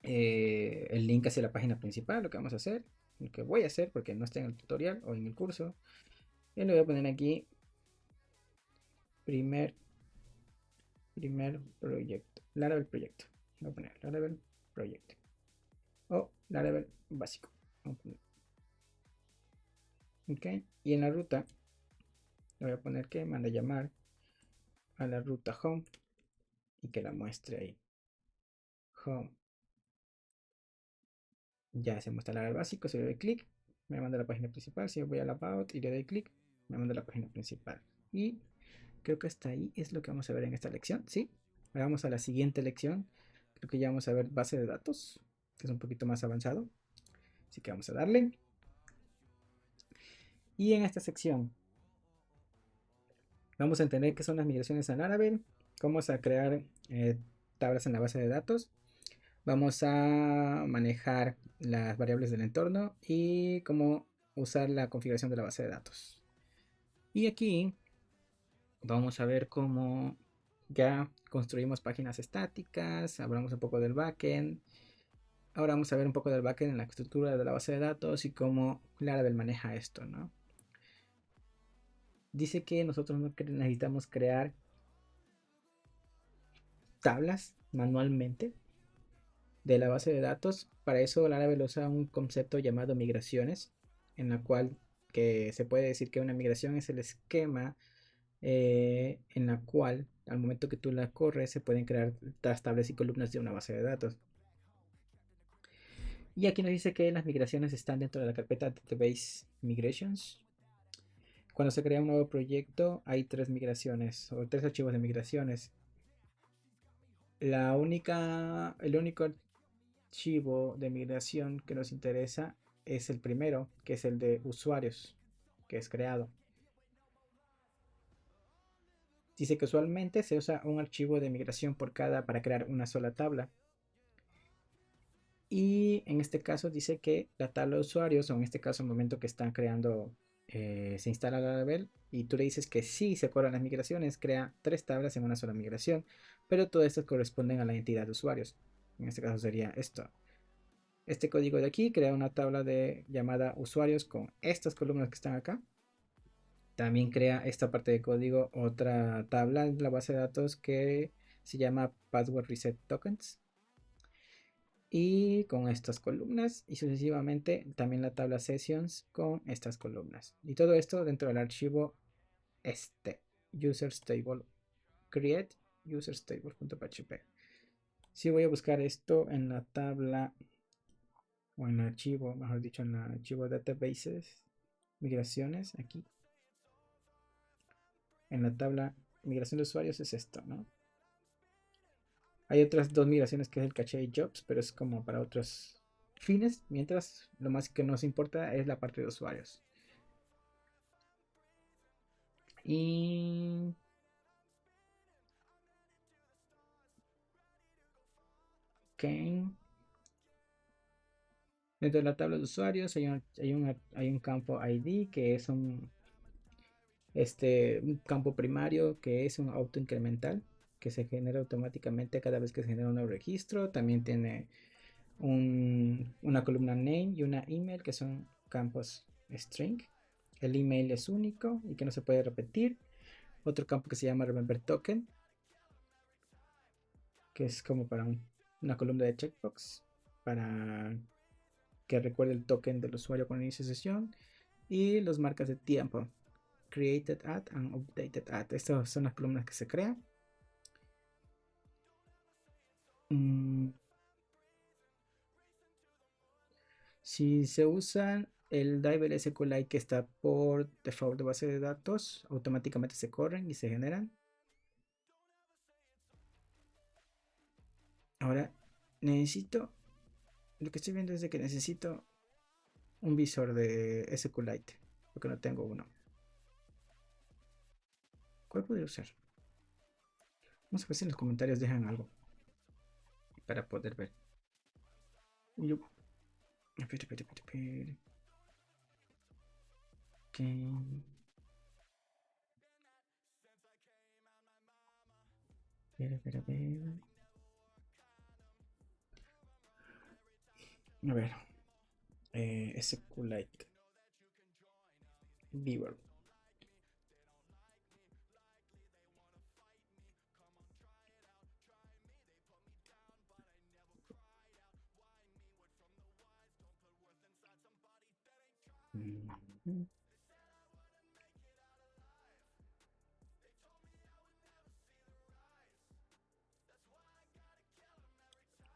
el link hacia la página principal. Lo que vamos a hacer, lo que voy a hacer, porque no está en el tutorial o en el curso, y le voy a poner aquí primer proyecto, Laravel proyecto. Voy a poner Laravel proyecto o Laravel básico. Ok, y en la ruta le voy a poner que manda llamar a la ruta home y que la muestre ahí. Home. Ya se muestra el Laravel básico. Si le doy clic, me manda a la página principal. Si yo voy a la about y le doy clic, me manda a la página principal. Y creo que hasta ahí es lo que vamos a ver en esta lección, ¿sí? Vamos a la siguiente lección. Creo que ya vamos a ver base de datos, que es un poquito más avanzado. Así que vamos a darle. Y en esta sección vamos a entender qué son las migraciones a Laravel, cómo vamos a crear tablas en la base de datos, vamos a manejar las variables del entorno y cómo usar la configuración de la base de datos. Y aquí vamos a ver cómo ya construimos páginas estáticas, hablamos un poco del backend. Ahora vamos a ver un poco del backend en la estructura de la base de datos y cómo Laravel maneja esto, ¿no? Dice que nosotros no necesitamos crear tablas manualmente de la base de datos. Para eso Laravel usa un concepto llamado migraciones, en la cual que se puede decir que una migración es el esquema en la cual al momento que tú la corres se pueden crear las tablas y columnas de una base de datos. Y aquí nos dice que las migraciones están dentro de la carpeta Database Migrations. Cuando se crea un nuevo proyecto hay tres migraciones o tres archivos de migraciones. El único archivo de migración que nos interesa es el primero, que es el de usuarios, que es creado. Dice que usualmente se usa un archivo de migración para crear una sola tabla. Y en este caso dice que la tabla de usuarios, o en este caso, el momento que están creando, se instala Laravel y tú le dices que sí se corran las migraciones, crea tres tablas en una sola migración, pero todas estas corresponden a la entidad de usuarios. En este caso sería esto. Este código de aquí crea una tabla llamada usuarios con estas columnas que están acá. También crea esta parte de código otra tabla en la base de datos que se llama password reset tokens. Y con estas columnas y sucesivamente también la tabla sessions con estas columnas. Y todo esto dentro del archivo user stable create user stable.php. Si voy a buscar esto en la tabla o en el archivo, mejor dicho, en el archivo databases, migraciones, aquí en la tabla migración de usuarios es esto, ¿no? Hay otras dos migraciones que es el caché y jobs, pero es como para otros fines, mientras lo más que nos importa es la parte de usuarios. Y okay. Dentro de la tabla de usuarios hay un campo ID que es un campo primario que es un auto incremental que se genera automáticamente cada vez que se genera un nuevo registro. También tiene una columna name y una email que son campos string. El email es único y que no se puede repetir. Otro campo que se llama remember token, que es como para una columna de checkbox para que recuerde el token del usuario con inicio de sesión. Y los marcas de tiempo, created at and updated at. Estas son las columnas que se crean. Si se usa el driver SQLite que está por default de base de datos, automáticamente se corren y se generan. Ahora necesito, lo que estoy viendo es de que necesito un visor de SQLite, porque no tengo uno. ¿Cuál podría usar? Vamos a ver si en los comentarios dejan algo para poder ver. Yo... Okay. A ver. A ver. SQLite. Beaver.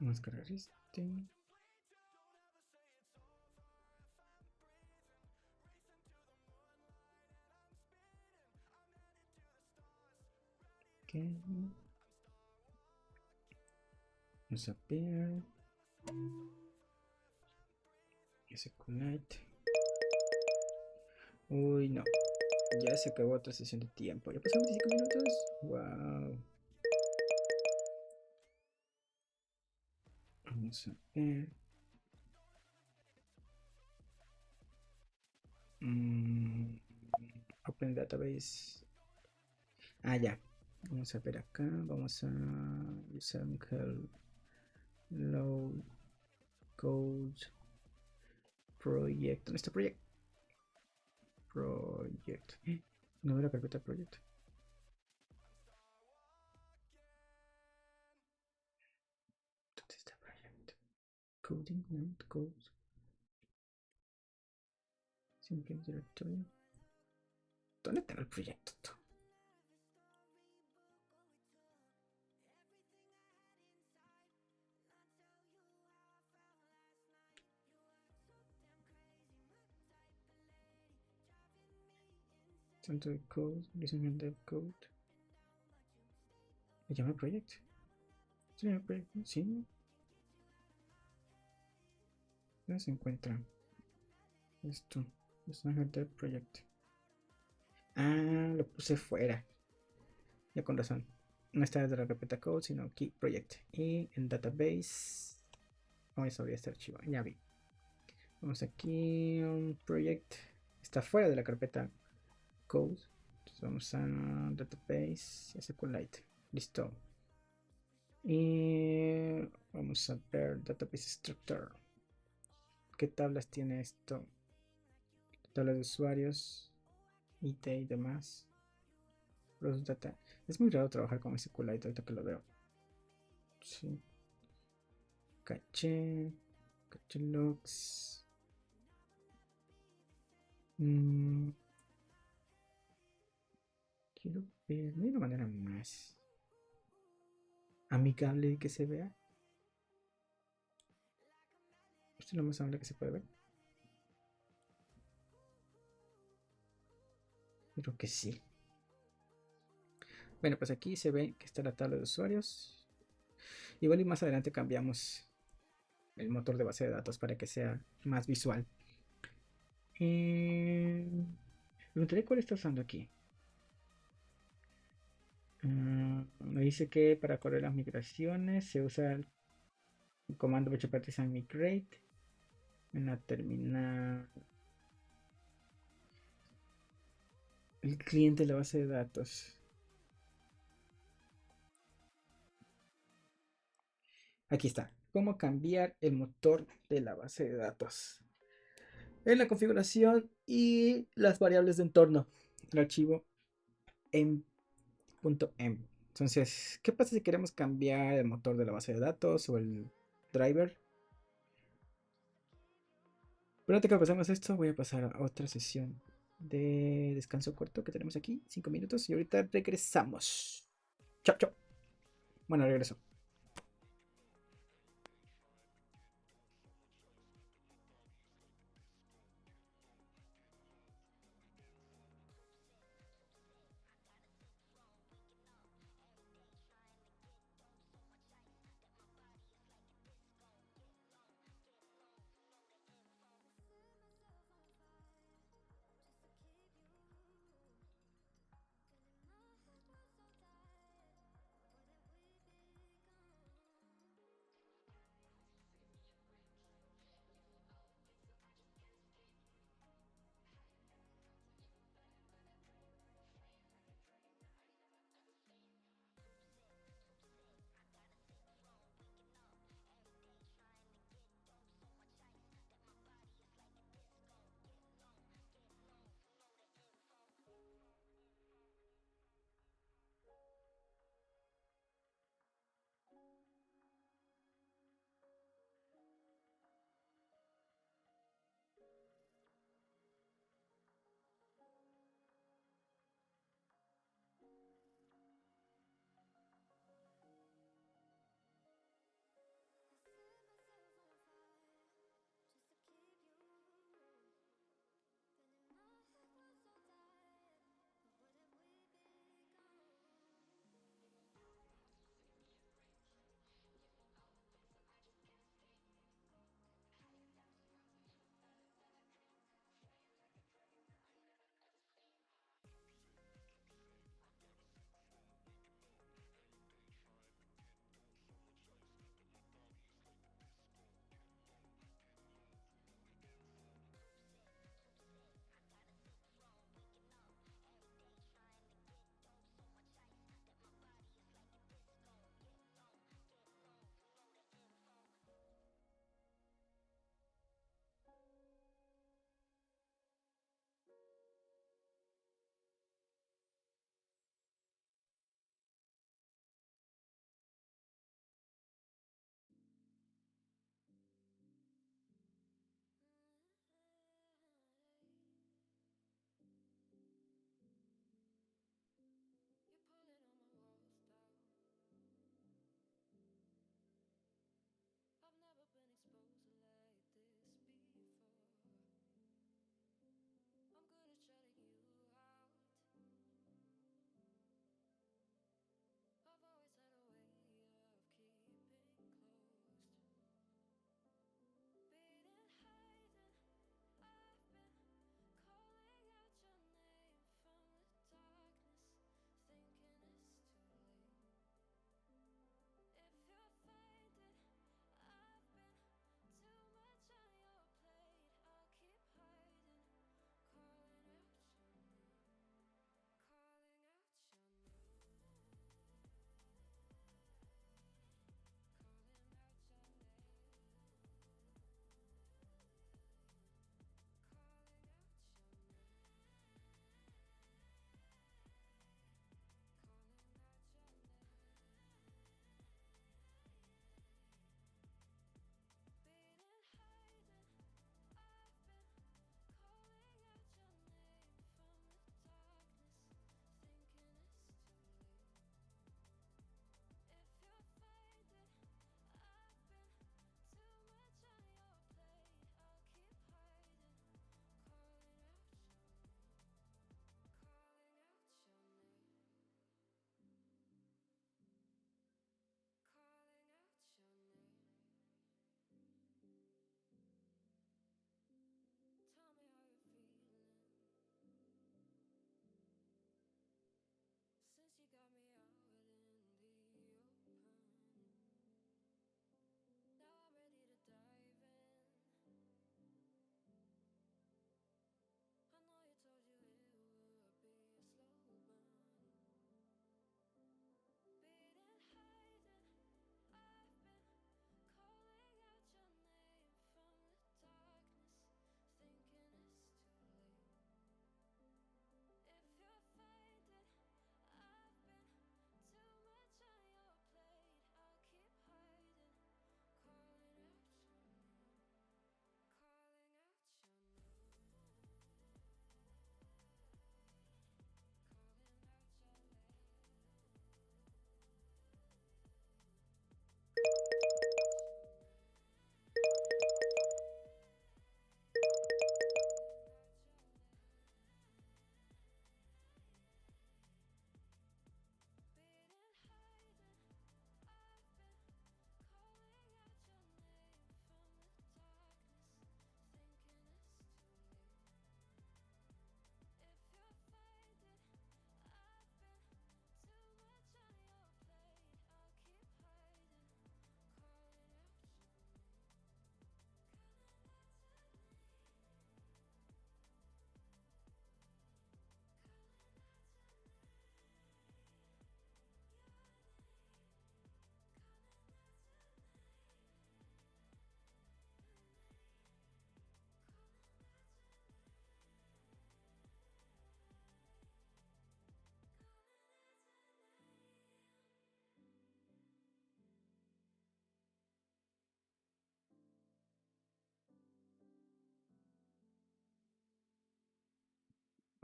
Vamos a cargar este. Okay. Vamos a ver. SQLite. Uy, no. Ya se acabó otra sesión de tiempo. Ya pasaron 25 minutos. Wow. Vamos a ver. Mm, Open Database. Ah, ya. Vamos a ver acá. Vamos a usar un hello code project. ¿Dónde está project? Project. No veo la carpeta project. ¿Dónde está project? Coding, no, code. Simple directory. ¿Dónde está el proyecto? Tanto de code, listening dev code. ¿Me llama project? ¿Se llama project? Sí. ¿Dónde se encuentra esto? Listening dev project. Ah, lo puse fuera. Ya con razón. No está desde la carpeta code, sino aquí project. Y en database. Vamos a abrir este archivo. Ya vi. Vamos aquí. Project. Está fuera de la carpeta code. Entonces vamos a database. SQLite. Listo. Y vamos a ver database structure. ¿Qué tablas tiene esto? Tabla de usuarios, IT y demás. Los data. Es muy raro trabajar con SQLite ahorita que lo veo. Sí. Caché. Caché logs. Quiero ver. No hay una manera más amigable que se vea. Esto es lo más amable que se puede ver. Creo que sí. Bueno, pues aquí se ve que está la tabla de usuarios. Igual y más adelante cambiamos el motor de base de datos para que sea más visual. Me preguntaré cuál está usando aquí. Me dice que para correr las migraciones se usa el comando partisan migrate en la terminal. El cliente de la base de datos. Aquí está. Cómo cambiar el motor de la base de datos. En la configuración y las variables de entorno. El archivo en .m. Entonces, ¿qué pasa si queremos cambiar el motor de la base de datos o el driver? Pero antes que pasemos esto, voy a pasar a otra sesión de descanso corto que tenemos aquí, 5 minutos, y ahorita regresamos. Chao, chao. Bueno, regreso.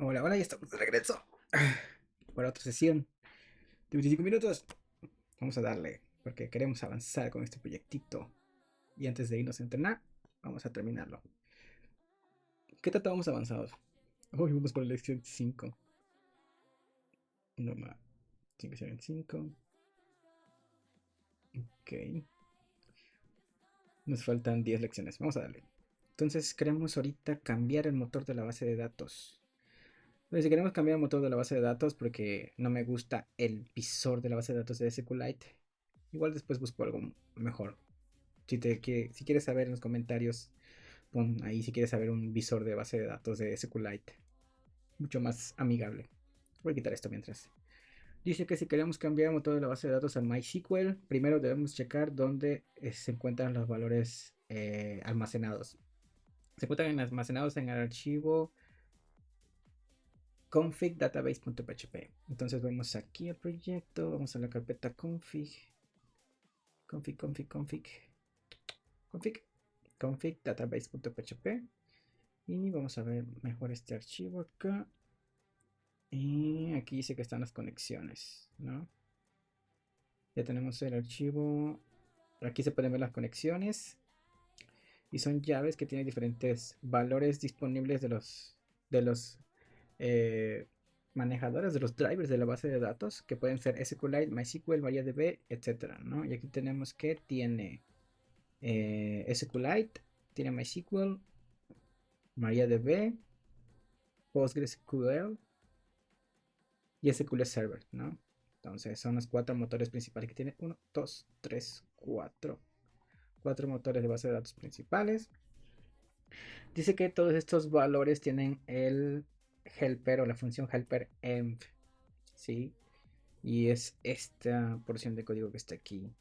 Hola, hola, ya estamos de regreso para otra sesión de 25 minutos. Vamos a darle, porque queremos avanzar con este proyectito. Y antes de irnos a entrenar, vamos a terminarlo. ¿Qué tanto vamos avanzados? Hoy vamos por la lección 5. No más. 5 serán 5. Ok. Nos faltan 10 lecciones. Vamos a darle. Entonces queremos ahorita cambiar el motor de la base de datos. Entonces, si queremos cambiar el motor de la base de datos porque no me gusta el visor de la base de datos de SQLite, igual después busco algo mejor. Si quieres saber en los comentarios, pon ahí si quieres saber un visor de base de datos de SQLite. Mucho más amigable. Voy a quitar esto mientras. Dice que si queremos cambiar el motor de la base de datos a MySQL, primero debemos checar dónde se encuentran los valores almacenados. Se encuentran almacenados en el archivo config database.php. Entonces vamos aquí al proyecto, vamos a la carpeta config, config database.php y vamos a ver mejor este archivo acá. Y aquí dice que están las conexiones, ¿no? Ya tenemos el archivo. Aquí se pueden ver las conexiones y son llaves que tienen diferentes valores disponibles de los eh, manejadores, de los drivers de la base de datos, que pueden ser SQLite, MySQL, MariaDB, etcétera, ¿no? Y aquí tenemos que tiene SQLite, tiene MySQL, MariaDB, PostgreSQL y SQL Server, ¿no? Entonces son los 4 motores principales que tiene. 1, 2, 3, 4. 4 motores de base de datos principales. Dice que todos estos valores tienen el helper o la función helper env, ¿sí? Y es esta porción de código que está aquí.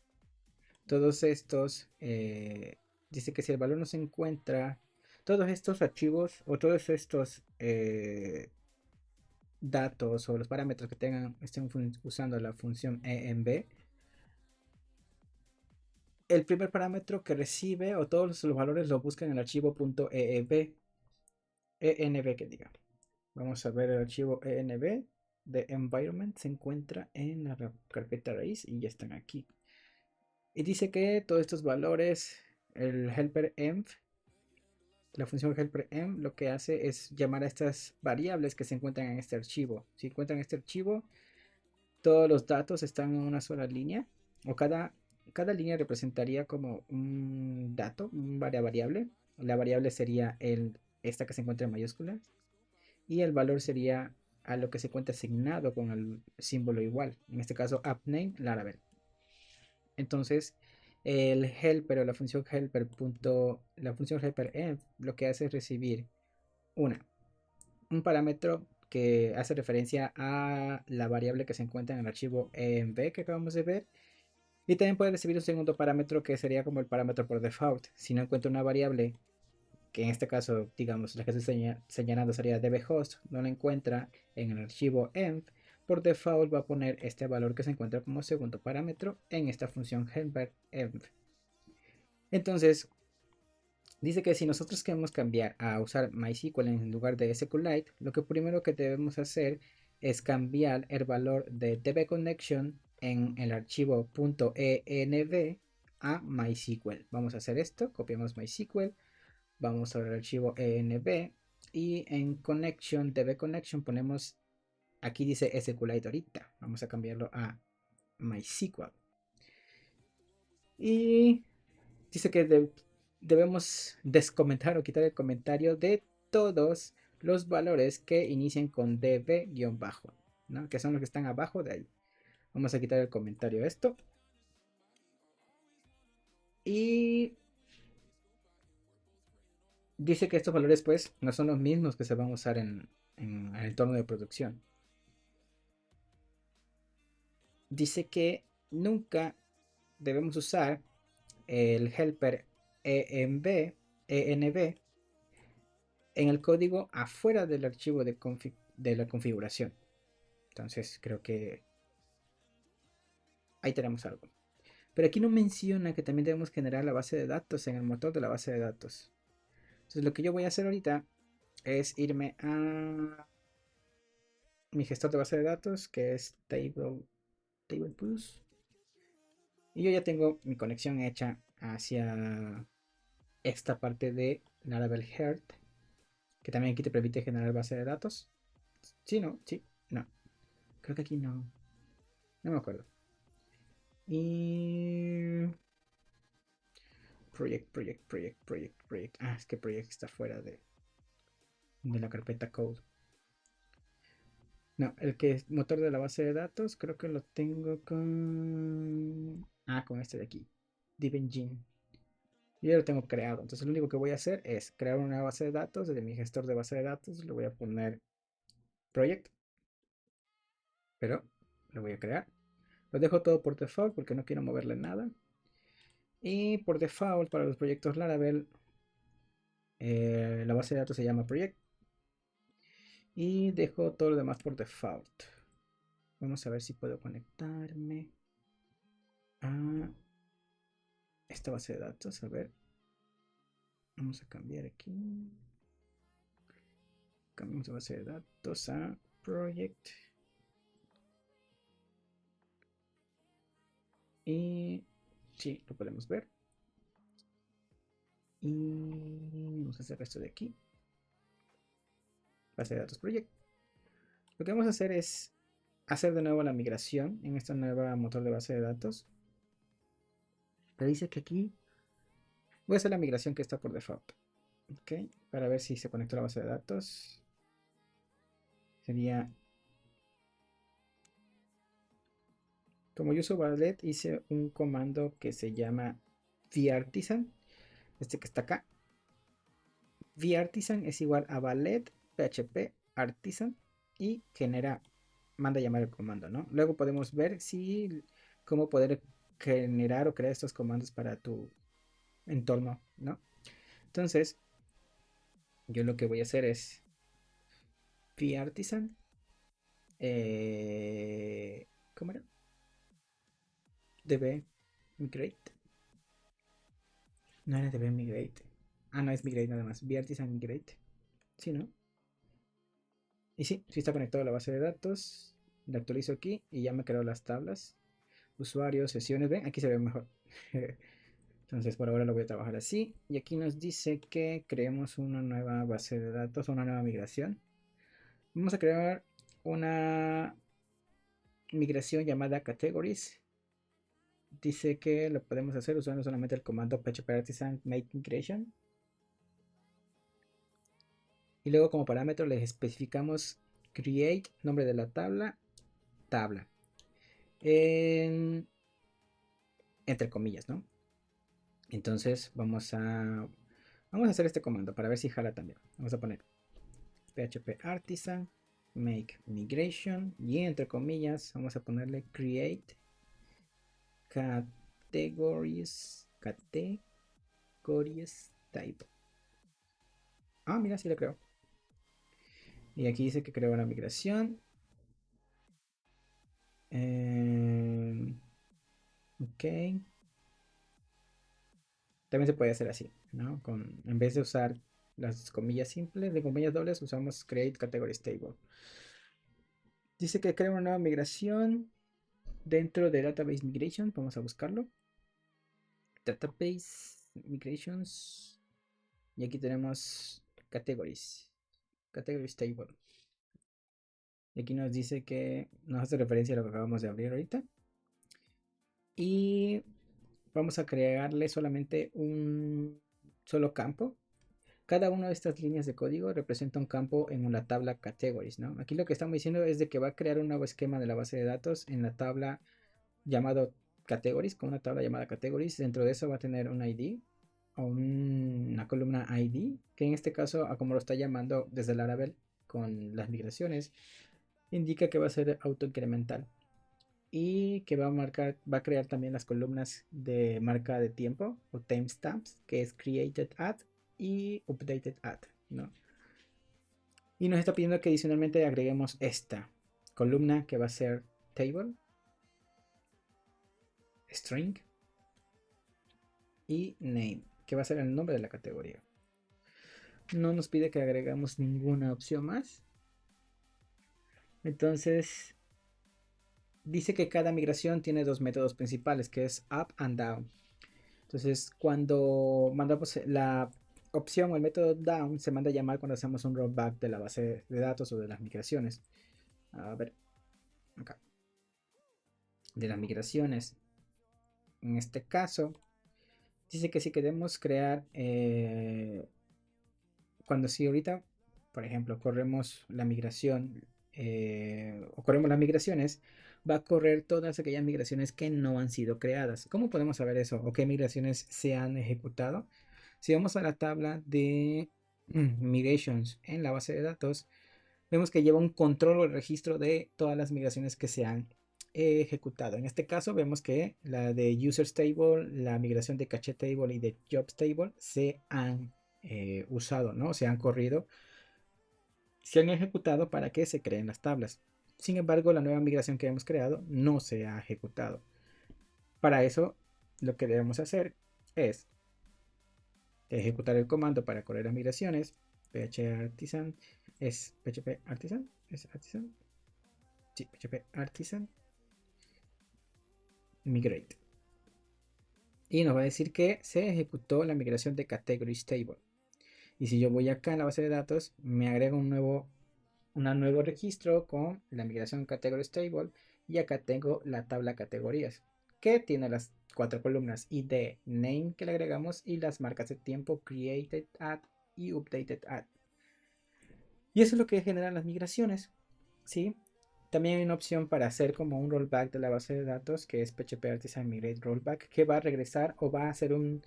Todos estos, dice que si el valor no se encuentra, todos estos archivos o todos estos datos o los parámetros que estén usando la función env, el primer parámetro que recibe o todos los valores lo buscan en el archivo .env que diga. Vamos a ver el archivo env de environment, se encuentra en la carpeta raíz y ya están aquí. Y dice que todos estos valores, el helper env, la función helper env, lo que hace es llamar a estas variables que se encuentran en este archivo. Si encuentran este archivo, todos los datos están en una sola línea, o cada línea representaría como un dato, una variable. La variable sería esta que se encuentra en mayúsculas, y el valor sería a lo que se encuentra asignado con el símbolo igual. En este caso, appname Laravel. Entonces, el helper o la función helper env lo que hace es recibir un parámetro que hace referencia a la variable que se encuentra en el archivo env que acabamos de ver. Y también puede recibir un segundo parámetro que sería como el parámetro por default. Si no encuentra una variable, que en este caso, digamos, la que estoy señalando sería dbhost, no la encuentra en el archivo env, por default va a poner este valor que se encuentra como segundo parámetro en esta función helper env. Entonces, dice que si nosotros queremos cambiar a usar MySQL en lugar de SQLite, lo que primero que debemos hacer es cambiar el valor de dbConnection en el archivo .env a MySQL. Vamos a hacer esto, copiamos MySQL, vamos al archivo env y en connection, dbConnection ponemos, aquí dice SQLite ahorita, vamos a cambiarlo a MySQL. Y dice que debemos descomentar o quitar el comentario de todos los valores que inician con db-bajo, ¿no? Que son los que están abajo de ahí. Vamos a quitar el comentario de esto. Y dice que estos valores pues no son los mismos que se van a usar en el entorno de producción. Dice que nunca debemos usar el helper env en el código afuera del archivo de la configuración. Entonces creo que ahí tenemos algo. Pero aquí no menciona que también debemos generar la base de datos en el motor de la base de datos. Entonces lo que yo voy a hacer ahorita es irme a mi gestor de base de datos, que es Table Plus. Y yo ya tengo mi conexión hecha hacia esta parte de Laravel Heart, que también aquí te permite generar base de datos. Sí, no, sí, no. Creo que aquí no. No me acuerdo. Y project. Ah, es que project está fuera de la carpeta code. No, el que es motor de la base de datos, creo que lo tengo con... Ah, con este de aquí. DevEngine. Yo ya lo tengo creado. Entonces lo único que voy a hacer es crear una base de datos desde mi gestor de base de datos. Le voy a poner project, pero lo voy a crear. Lo dejo todo por default porque no quiero moverle nada. Y por default para los proyectos Laravel, la base de datos se llama project. Y dejo todo lo demás por default. Vamos a ver si puedo conectarme a esta base de datos. A ver. Vamos a cambiar aquí. Cambiamos de base de datos a project. Y sí, lo podemos ver. Y vamos a hacer esto de aquí. Base de datos project. Lo que vamos a hacer es hacer de nuevo la migración en esta nueva motor de base de datos. Pero dice que aquí voy a hacer la migración que está por default. Ok, para ver si se conecta a la base de datos. Sería, como yo uso Valet, hice un comando que se llama vartisan. Este que está acá. Vartisan es igual a valet php artisan y manda a llamar el comando, ¿no? Luego podemos ver si cómo poder generar o crear estos comandos para tu entorno, ¿no? Entonces, yo lo que voy a hacer es vartisan, ¿cómo era? db migrate. No era db migrate. Ah, no es migrate nada más. Vartisan migrate. Sí, ¿no? Y sí, sí está conectado a la base de datos. Le actualizo aquí y ya me creó las tablas. Usuarios, sesiones, ven, aquí se ve mejor. Entonces por ahora lo voy a trabajar así. Y aquí nos dice que creemos una nueva base de datos, una nueva migración. Vamos a crear una migración llamada categories. Dice que lo podemos hacer usando solamente el comando phpartisan make migration. Y luego como parámetro le especificamos create, nombre de la tabla. Entre comillas, ¿no? Entonces vamos a hacer este comando para ver si jala también. Vamos a poner php artisan make migration y entre comillas vamos a ponerle create categories type. Ah, mira, sí lo creo. Y aquí dice que creó la migración. Ok. También se puede hacer así, ¿no? En vez de usar las comillas simples, de comillas dobles, usamos create categories table. Dice que crea una nueva migración dentro de Database Migration. Vamos a buscarlo. Database Migrations. Y aquí tenemos Categories. Categories Table. Y aquí nos dice que nos hace referencia a lo que acabamos de abrir ahorita. Y vamos a crearle solamente un solo campo. Cada una de estas líneas de código representa un campo en la tabla Categories, ¿no? Aquí lo que estamos diciendo es de que va a crear un nuevo esquema de la base de datos en la tabla llamado categories, con una tabla llamada categories. Dentro de eso va a tener un ID o una columna ID, que en este caso, a como lo está llamando desde Laravel con las migraciones, indica que va a ser autoincremental y que va a crear también las columnas de marca de tiempo o timestamps, que es created at y updated at, ¿no? Y nos está pidiendo que adicionalmente agreguemos esta columna que va a ser table string y name, que va a ser el nombre de la categoría. No nos pide que agregamos ninguna opción más. Entonces, dice que cada migración tiene dos métodos principales, que es up and down. Entonces, cuando mandamos la opción o el método down, se manda a llamar cuando hacemos un rollback de la base de datos o de las migraciones. A ver, acá. De las migraciones. En este caso, dice que si queremos crear, cuando si ahorita, por ejemplo, corremos la migración o corremos las migraciones, va a correr todas aquellas migraciones que no han sido creadas. ¿Cómo podemos saber eso? ¿O qué migraciones se han ejecutado? Si vamos a la tabla de migrations en la base de datos, vemos que lleva un control o registro de todas las migraciones que se han ejecutado. En este caso vemos que la de users table, la migración de cache table y de jobs table se han usado, ¿no? Se han corrido, se han ejecutado para que se creen las tablas. Sin embargo, la nueva migración que hemos creado no se ha ejecutado. Para eso, lo que debemos hacer es ejecutar el comando para correr las migraciones. Artisan es php artisan, es artisan, sí, php artisan migrate. Y nos va a decir que se ejecutó la migración de categories table. Y si yo voy acá en la base de datos, me agrega nuevo registro con la migración categories table. Y acá tengo la tabla categorías, que tiene las cuatro columnas ID, name que le agregamos y las marcas de tiempo created at y updated at. Y eso es lo que generan las migraciones, ¿sí? También hay una opción para hacer como un rollback de la base de datos, que es PHP Artisan Migrate Rollback, que va a regresar o va a hacer un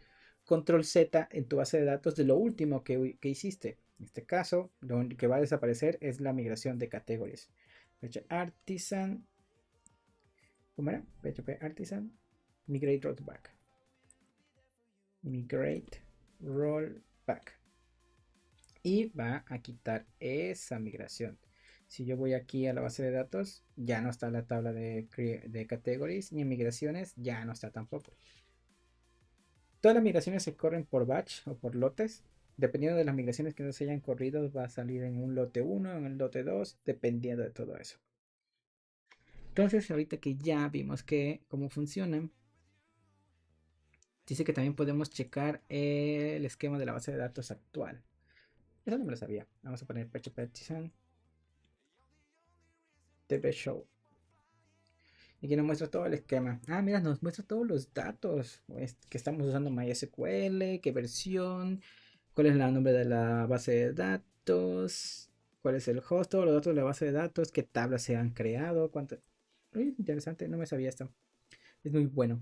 control Z en tu base de datos de lo último que hiciste. En este caso, lo que va a desaparecer es la migración de categorías. PHP Artisan, ¿cómo era? PHP Artisan Migrate Rollback. Migrate Rollback. Y va a quitar esa migración. Si yo voy aquí a la base de datos, ya no está la tabla de categories, ni en migraciones, ya no está tampoco. Todas las migraciones se corren por batch o por lotes. Dependiendo de las migraciones que no se hayan corrido, va a salir en un lote 1, en el lote 2, dependiendo de todo eso. Entonces, ahorita que ya vimos que cómo funcionan, dice que también podemos checar el esquema de la base de datos actual. Eso no me lo sabía. Vamos a poner PHP Artisan DB Show. Y aquí nos muestra todo el esquema. Ah, mira, nos muestra todos los datos que estamos usando MySQL, qué versión, cuál es el nombre de la base de datos, cuál es el host, todos los datos de la base de datos, qué tablas se han creado, cuánto. Uy, interesante, no me sabía esto. Es muy bueno.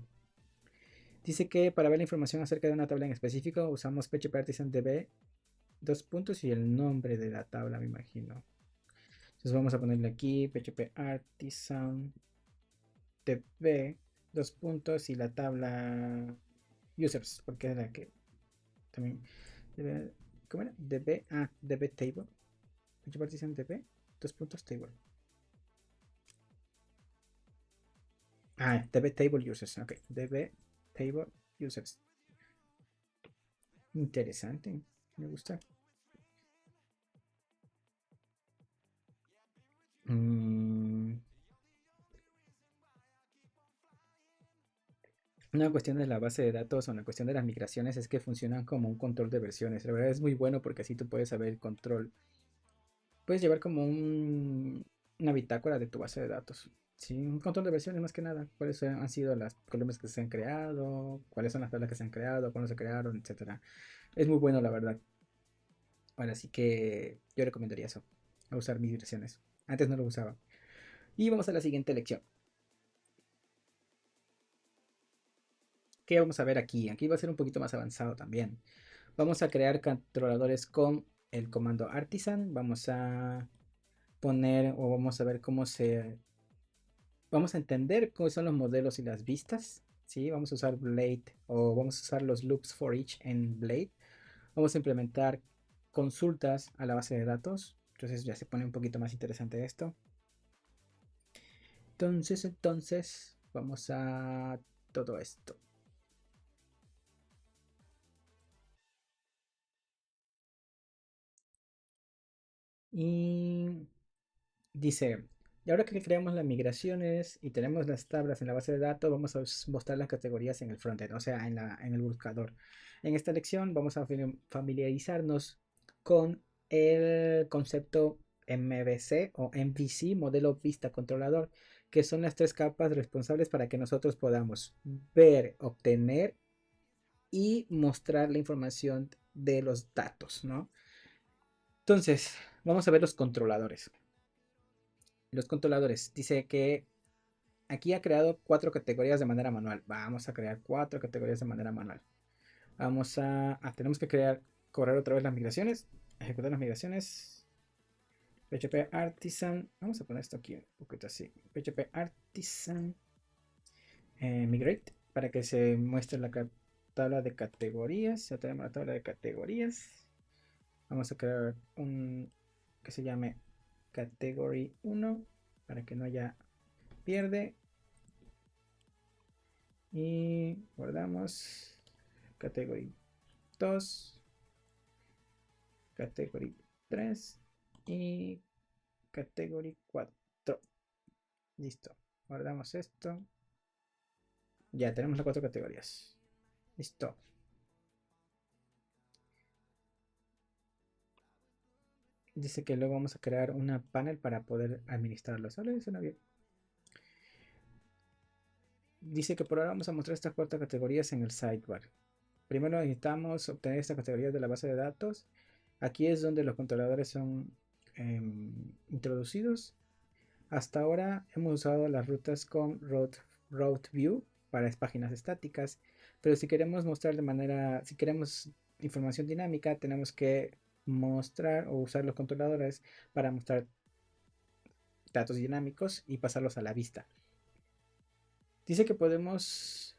Dice que para ver la información acerca de una tabla en específico usamos PHP Artisan DB, dos puntos y el nombre de la tabla, me imagino. Entonces vamos a ponerle aquí PHP Artisan DB, dos puntos y la tabla users, porque es la que también debe, ¿cómo era? DB, DB table, mucha partición DB, dos puntos table. DB table users, ok, DB table users. Interesante, me gusta. Mm, una cuestión de la base de datos o una cuestión de las migraciones es que funcionan como un control de versiones. La verdad es muy bueno porque así tú puedes saber el control. Puedes llevar como una bitácora de tu base de datos. Sí, un control de versiones más que nada. ¿Cuáles han sido las columnas que se han creado? ¿Cuáles son las tablas que se han creado? ¿Cuándo se crearon? Etcétera. Es muy bueno, la verdad. Ahora sí que yo recomendaría eso. A usar migraciones. Antes no lo usaba. Y vamos a la siguiente lección. ¿Qué vamos a ver aquí? Aquí va a ser un poquito más avanzado también. Vamos a crear controladores con el comando artisan. Vamos a poner o vamos a ver cómo se vamos a entender cómo son los modelos y las vistas, ¿sí? Vamos a usar Blade o vamos a usar los loops for each en Blade. Vamos a implementar consultas a la base de datos. Entonces ya se pone un poquito más interesante esto. Entonces, vamos a todo esto. Y dice, Y ahora que creamos las migraciones y tenemos las tablas en la base de datos, vamos a mostrar las categorías en el frontend, o sea, en el buscador. En esta lección vamos a familiarizarnos con el concepto MVC o MVC, modelo vista controlador, que son las tres capas responsables para que nosotros podamos ver, obtener y mostrar la información de los datos, ¿no? Entonces, vamos a ver los controladores. Los controladores dice que aquí ha creado cuatro categorías de manera manual. Vamos a crear cuatro categorías de manera manual. Tenemos que correr otra vez las migraciones, ejecutar las migraciones. PHP Artisan, vamos a poner esto aquí un poquito así. PHP Artisan Migrate para que se muestre la tabla de categorías. Ya tenemos la tabla de categorías. Vamos a crear un que se llame Category 1 para que no haya pierde. Y guardamos Category 2, Category 3 y Category 4. Listo. Guardamos esto. Ya tenemos las cuatro categorías. Listo. Dice que luego vamos a crear una panel para poder administrarlo. ¿Sale? Suena bien. Dice que por ahora vamos a mostrar estas cuatro categorías en el sidebar. Primero necesitamos obtener estas categorías de la base de datos. Aquí es donde los controladores son introducidos. Hasta ahora hemos usado las rutas con route view para las páginas estáticas, pero si queremos mostrar si queremos información dinámica, tenemos que mostrar o usar los controladores para mostrar datos dinámicos y pasarlos a la vista. Dice que podemos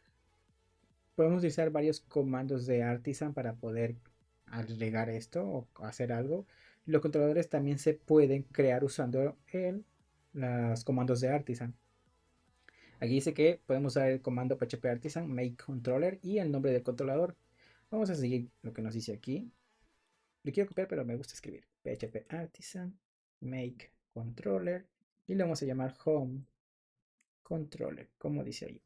utilizar varios comandos de Artisan para poder agregar esto o hacer algo. Los controladores también se pueden crear usando los comandos de Artisan. Aquí dice que podemos usar el comando php artisan make controller y el nombre del controlador. Vamos a seguir lo que nos dice aquí. Lo quiero copiar, pero me gusta escribir. php artisan make controller y le vamos a llamar home controller, como dice ahí.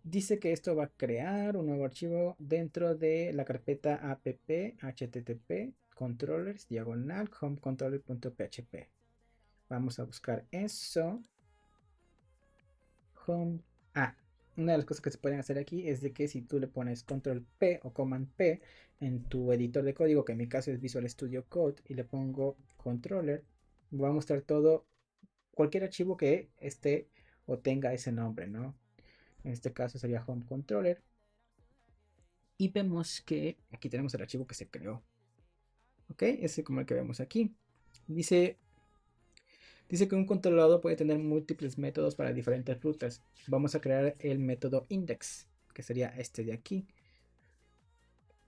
Dice que esto va a crear un nuevo archivo dentro de la carpeta app http controllers diagonal homecontroller.php. Vamos a buscar eso. Home. Una de las cosas que se pueden hacer aquí es de que si tú le pones control P o command P en tu editor de código, que en mi caso es Visual Studio Code, y le pongo controller, va a mostrar todo, cualquier archivo que esté o tenga ese nombre, ¿no? En este caso sería home controller. Y vemos que aquí tenemos el archivo que se creó. ¿Ok? Ese es como el que vemos aquí. Dice que un controlador puede tener múltiples métodos para diferentes rutas. Vamos a crear el método index, que sería este de aquí.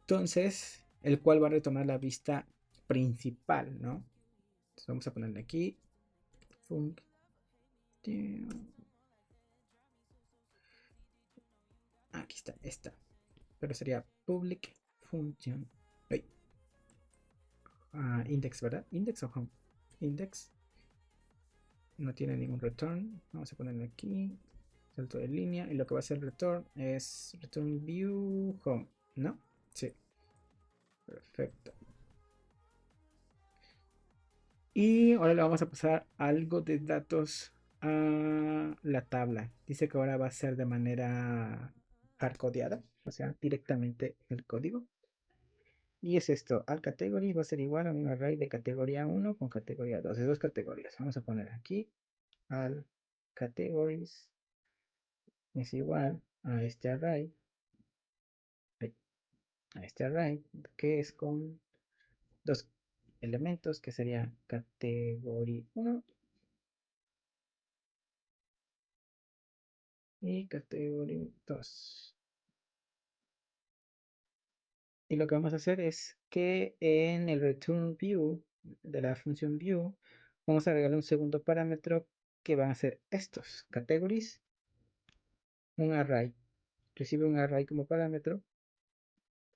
Entonces, el cual va a retomar la vista principal, ¿no? Entonces vamos a ponerle aquí. Aquí está, esta. Pero sería public function. Index, ¿verdad? Index o home. Index. No tiene ningún return. Vamos a ponerle aquí. Salto de línea. Y lo que va a hacer return es return view home. ¿No? Sí. Perfecto. Y ahora le vamos a pasar algo de datos a la tabla. Dice que ahora va a ser de manera hardcodeada, o sea, directamente el código. Y es esto, al category va a ser igual a un array de categoría 1 con categoría 2, de dos categorías. Vamos a poner aquí al categories es igual a este array, que es con dos elementos que sería category 1 y category 2. Y lo que vamos a hacer es que en el return view de la función view vamos a agregarle un segundo parámetro que van a ser estos categories, un array. Recibe un array como parámetro.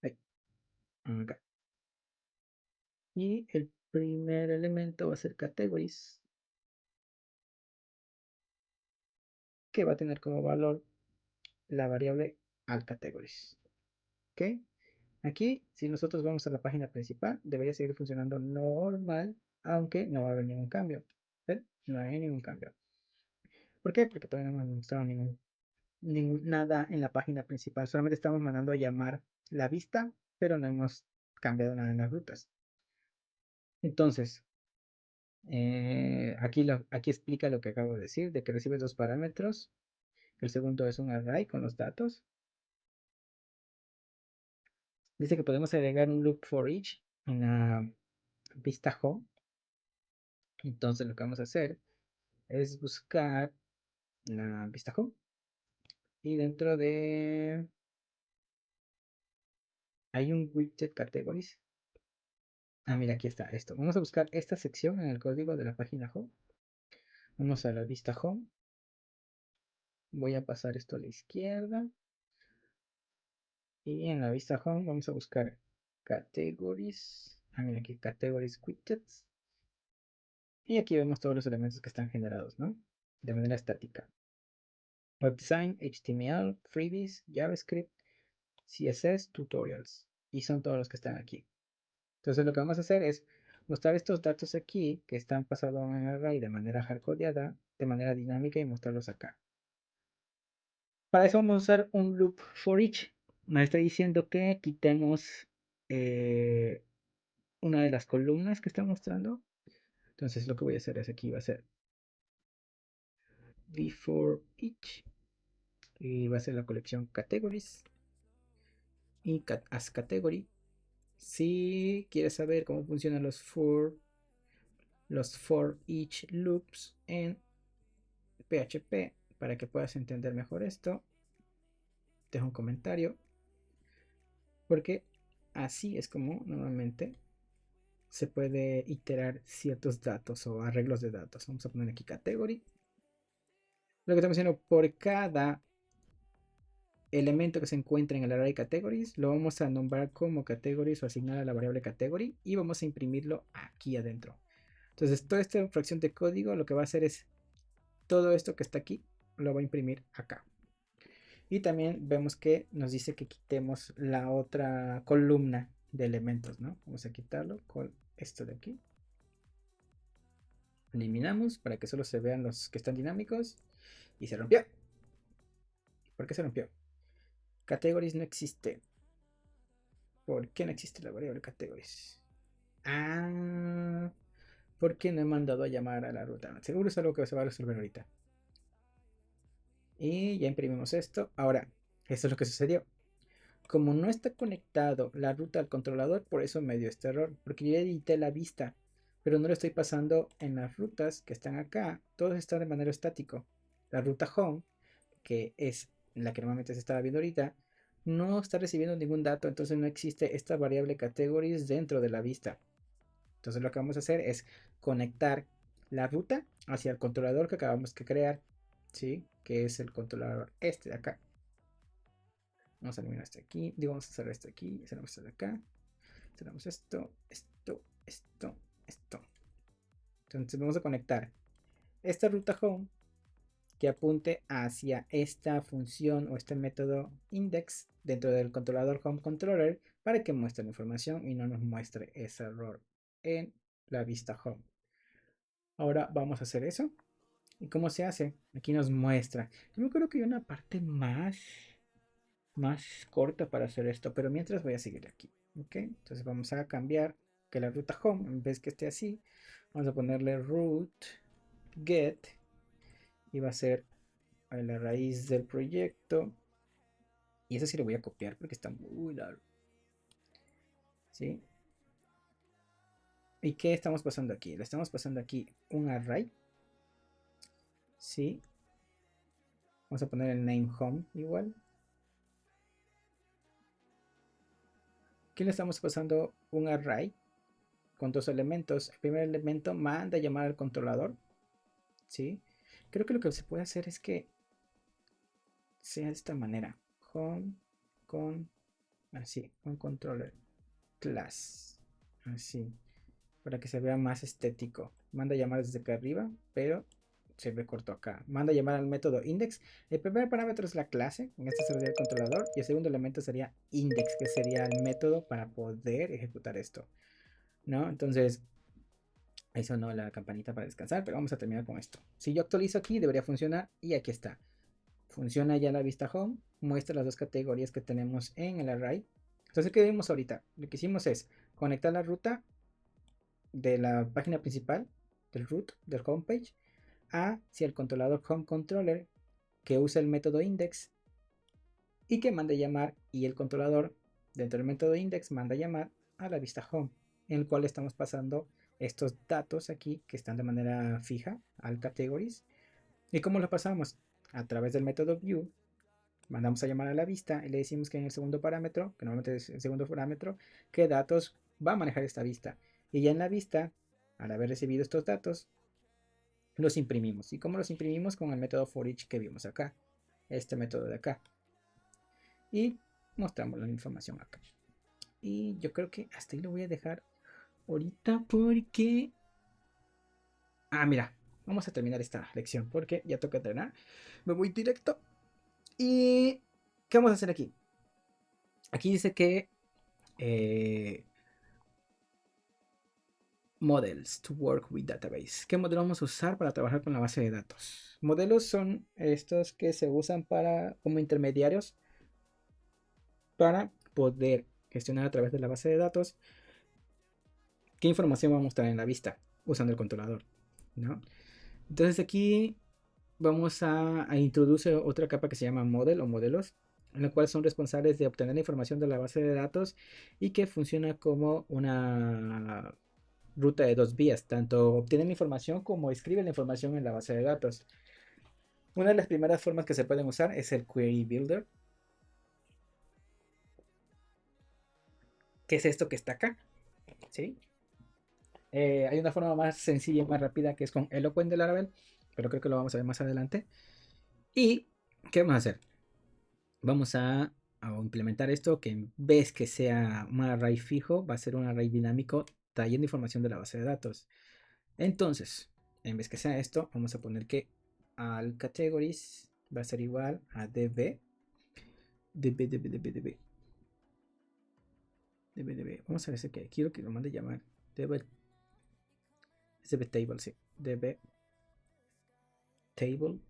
Ahí, acá. Y el primer elemento va a ser categories. que va a tener como valor la variable altCategories. ¿Ok? Aquí, si nosotros vamos a la página principal, debería seguir funcionando normal, aunque no va a haber ningún cambio. ¿Ven? No hay ningún cambio. ¿Por qué? Porque todavía no hemos mostrado nada en la página principal. Solamente estamos mandando a llamar la vista, pero no hemos cambiado nada en las rutas. Entonces, aquí explica lo que acabo de decir, de que recibes dos parámetros. El segundo es un array con los datos. Dice que podemos agregar un loop for each en la vista home. Entonces lo que vamos a hacer es buscar la vista home y dentro de hay un widget categories. Ah, mira, aquí está esto. Vamos a buscar esta sección en el código de la página home. Vamos a la vista home. Voy a pasar esto a la izquierda. Y en la vista home vamos a buscar categories. Ah, mira aquí, categories widgets. Y aquí vemos todos los elementos que están generados, ¿no? De manera estática. Web Design, HTML, Freebies, JavaScript, CSS, Tutorials. Y son todos los que están aquí. Entonces lo que vamos a hacer es mostrar estos datos aquí que están pasados en el array de manera hardcodeada, de manera dinámica y mostrarlos acá. Para eso vamos a usar un loop for each. Nos está diciendo que quitemos una de las columnas que está mostrando. Entonces lo que voy a hacer es aquí va a ser before each y va a ser la colección categories y as category. Si quieres saber cómo funcionan los for each loops en PHP para que puedas entender mejor esto, dejo un comentario porque así es como normalmente se puede iterar ciertos datos o arreglos de datos. Vamos a poner aquí category. Lo que estamos haciendo por cada elemento que se encuentra en el array categories lo vamos a nombrar como categories o asignar a la variable category y vamos a imprimirlo aquí adentro. Entonces toda esta fracción de código lo que va a hacer es todo esto que está aquí lo va a imprimir acá. Y también vemos que nos dice que quitemos la otra columna de elementos, ¿no? Vamos a quitarlo con esto de aquí. Eliminamos para que solo se vean los que están dinámicos. Y se rompió. ¿Por qué se rompió? Categories no existe. ¿Por qué no existe la variable categories? Ah, porque no he mandado a llamar a la ruta. Seguro es algo que se va a resolver ahorita. Y ya imprimimos esto. Ahora, esto es lo que sucedió. Como no está conectado la ruta al controlador, por eso me dio este error. Porque yo ya edité la vista, pero no lo estoy pasando en las rutas que están acá. Todos están de manera estático. La ruta home, que es la que normalmente se estaba viendo ahorita, no está recibiendo ningún dato. Entonces no existe esta variable categories dentro de la vista. Entonces lo que vamos a hacer es conectar la ruta hacia el controlador que acabamos de crear. ¿Sí? Que es el controlador este de acá. Vamos a eliminar este aquí. Digo, vamos a hacer esto aquí. Cerramos esto de acá. Cerramos esto, esto, esto, esto. Entonces vamos a conectar esta ruta home que apunte hacia esta función o este método index dentro del controlador home controller para que muestre la información y no nos muestre ese error en la vista home. Ahora vamos a hacer eso. ¿Y cómo se hace? Aquí nos muestra. Yo me acuerdo que hay una parte más corta para hacer esto, pero mientras voy a seguir aquí. ¿Ok? Entonces vamos a cambiar que la ruta home, en vez que esté así, vamos a ponerle root get y va a ser a la raíz del proyecto. Y eso sí lo voy a copiar porque está muy largo. ¿Sí? ¿Y qué estamos pasando aquí? Le estamos pasando aquí un array. ¿Sí? Vamos a poner el name home igual. Aquí le estamos pasando un array con dos elementos. El primer elemento manda a llamar al controlador. ¿Sí? Creo que lo que se puede hacer es que sea de esta manera. Home con así, con controller class. Así. Para que se vea más estético. Manda a llamar desde acá arriba, pero se me cortó acá. Manda a llamar al método index. El primer parámetro es la clase, en este sería el controlador, y el segundo elemento sería index, que sería el método para poder ejecutar esto, ¿no? Entonces, ahí sonó la campanita para descansar, pero vamos a terminar con esto. Si yo actualizo aquí, debería funcionar, y aquí está. Funciona ya la vista home, muestra las dos categorías que tenemos en el array. Entonces, ¿qué vimos ahorita? Lo que hicimos es conectar la ruta de la página principal, del root, del homepage, hacia el controlador home controller que usa el método index y que manda llamar, y el controlador dentro del método index manda llamar a la vista home, en el cual estamos pasando estos datos aquí que están de manera fija al categories. ¿Y cómo lo pasamos? A través del método view mandamos a llamar a la vista y le decimos que en el segundo parámetro, que normalmente es el segundo parámetro, qué datos va a manejar esta vista. Y ya en la vista, al haber recibido estos datos, los imprimimos. ¿Y cómo los imprimimos? Con el método for each que vimos acá, este método de acá. Y mostramos la información acá. Y yo creo que hasta ahí lo voy a dejar ahorita porque... Ah, mira, vamos a terminar esta lección porque ya toca entrenar. Me voy directo. ¿Y qué vamos a hacer aquí? Aquí dice que models to work with database. ¿Qué modelo vamos a usar para trabajar con la base de datos? Modelos son estos que se usan para como intermediarios para poder gestionar a través de la base de datos qué información va a mostrar en la vista usando el controlador, ¿no? Entonces aquí vamos a introducir otra capa que se llama model o modelos, en la cual son responsables de obtener la información de la base de datos y que funciona como una ruta de dos vías, tanto obtienen la información como escriben la información en la base de datos. Una de las primeras formas que se pueden usar es el Query Builder, que es esto que está acá, ¿sí? Hay una forma más sencilla y más rápida que es con Eloquent de Laravel, pero creo que lo vamos a ver más adelante. ¿Y qué vamos a hacer? Vamos a implementar esto que en vez que sea un array fijo, va a ser un array dinámico trayendo información de la base de datos. Entonces, en vez que sea esto, vamos a poner que al categories va a ser igual a db, db. Vamos a ver si quiero que lo mande llamar db, db table, sí, db table.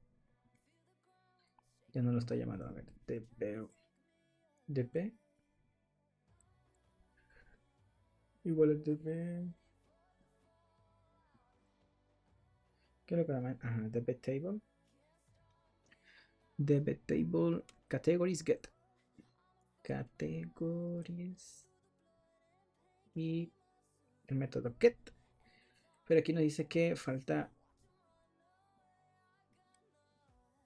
Ya no lo estoy llamando, a ver, db igual a db. ¿Qué es lo que llaman? Ajá, db table categories get categories y el método get. Pero aquí nos dice que falta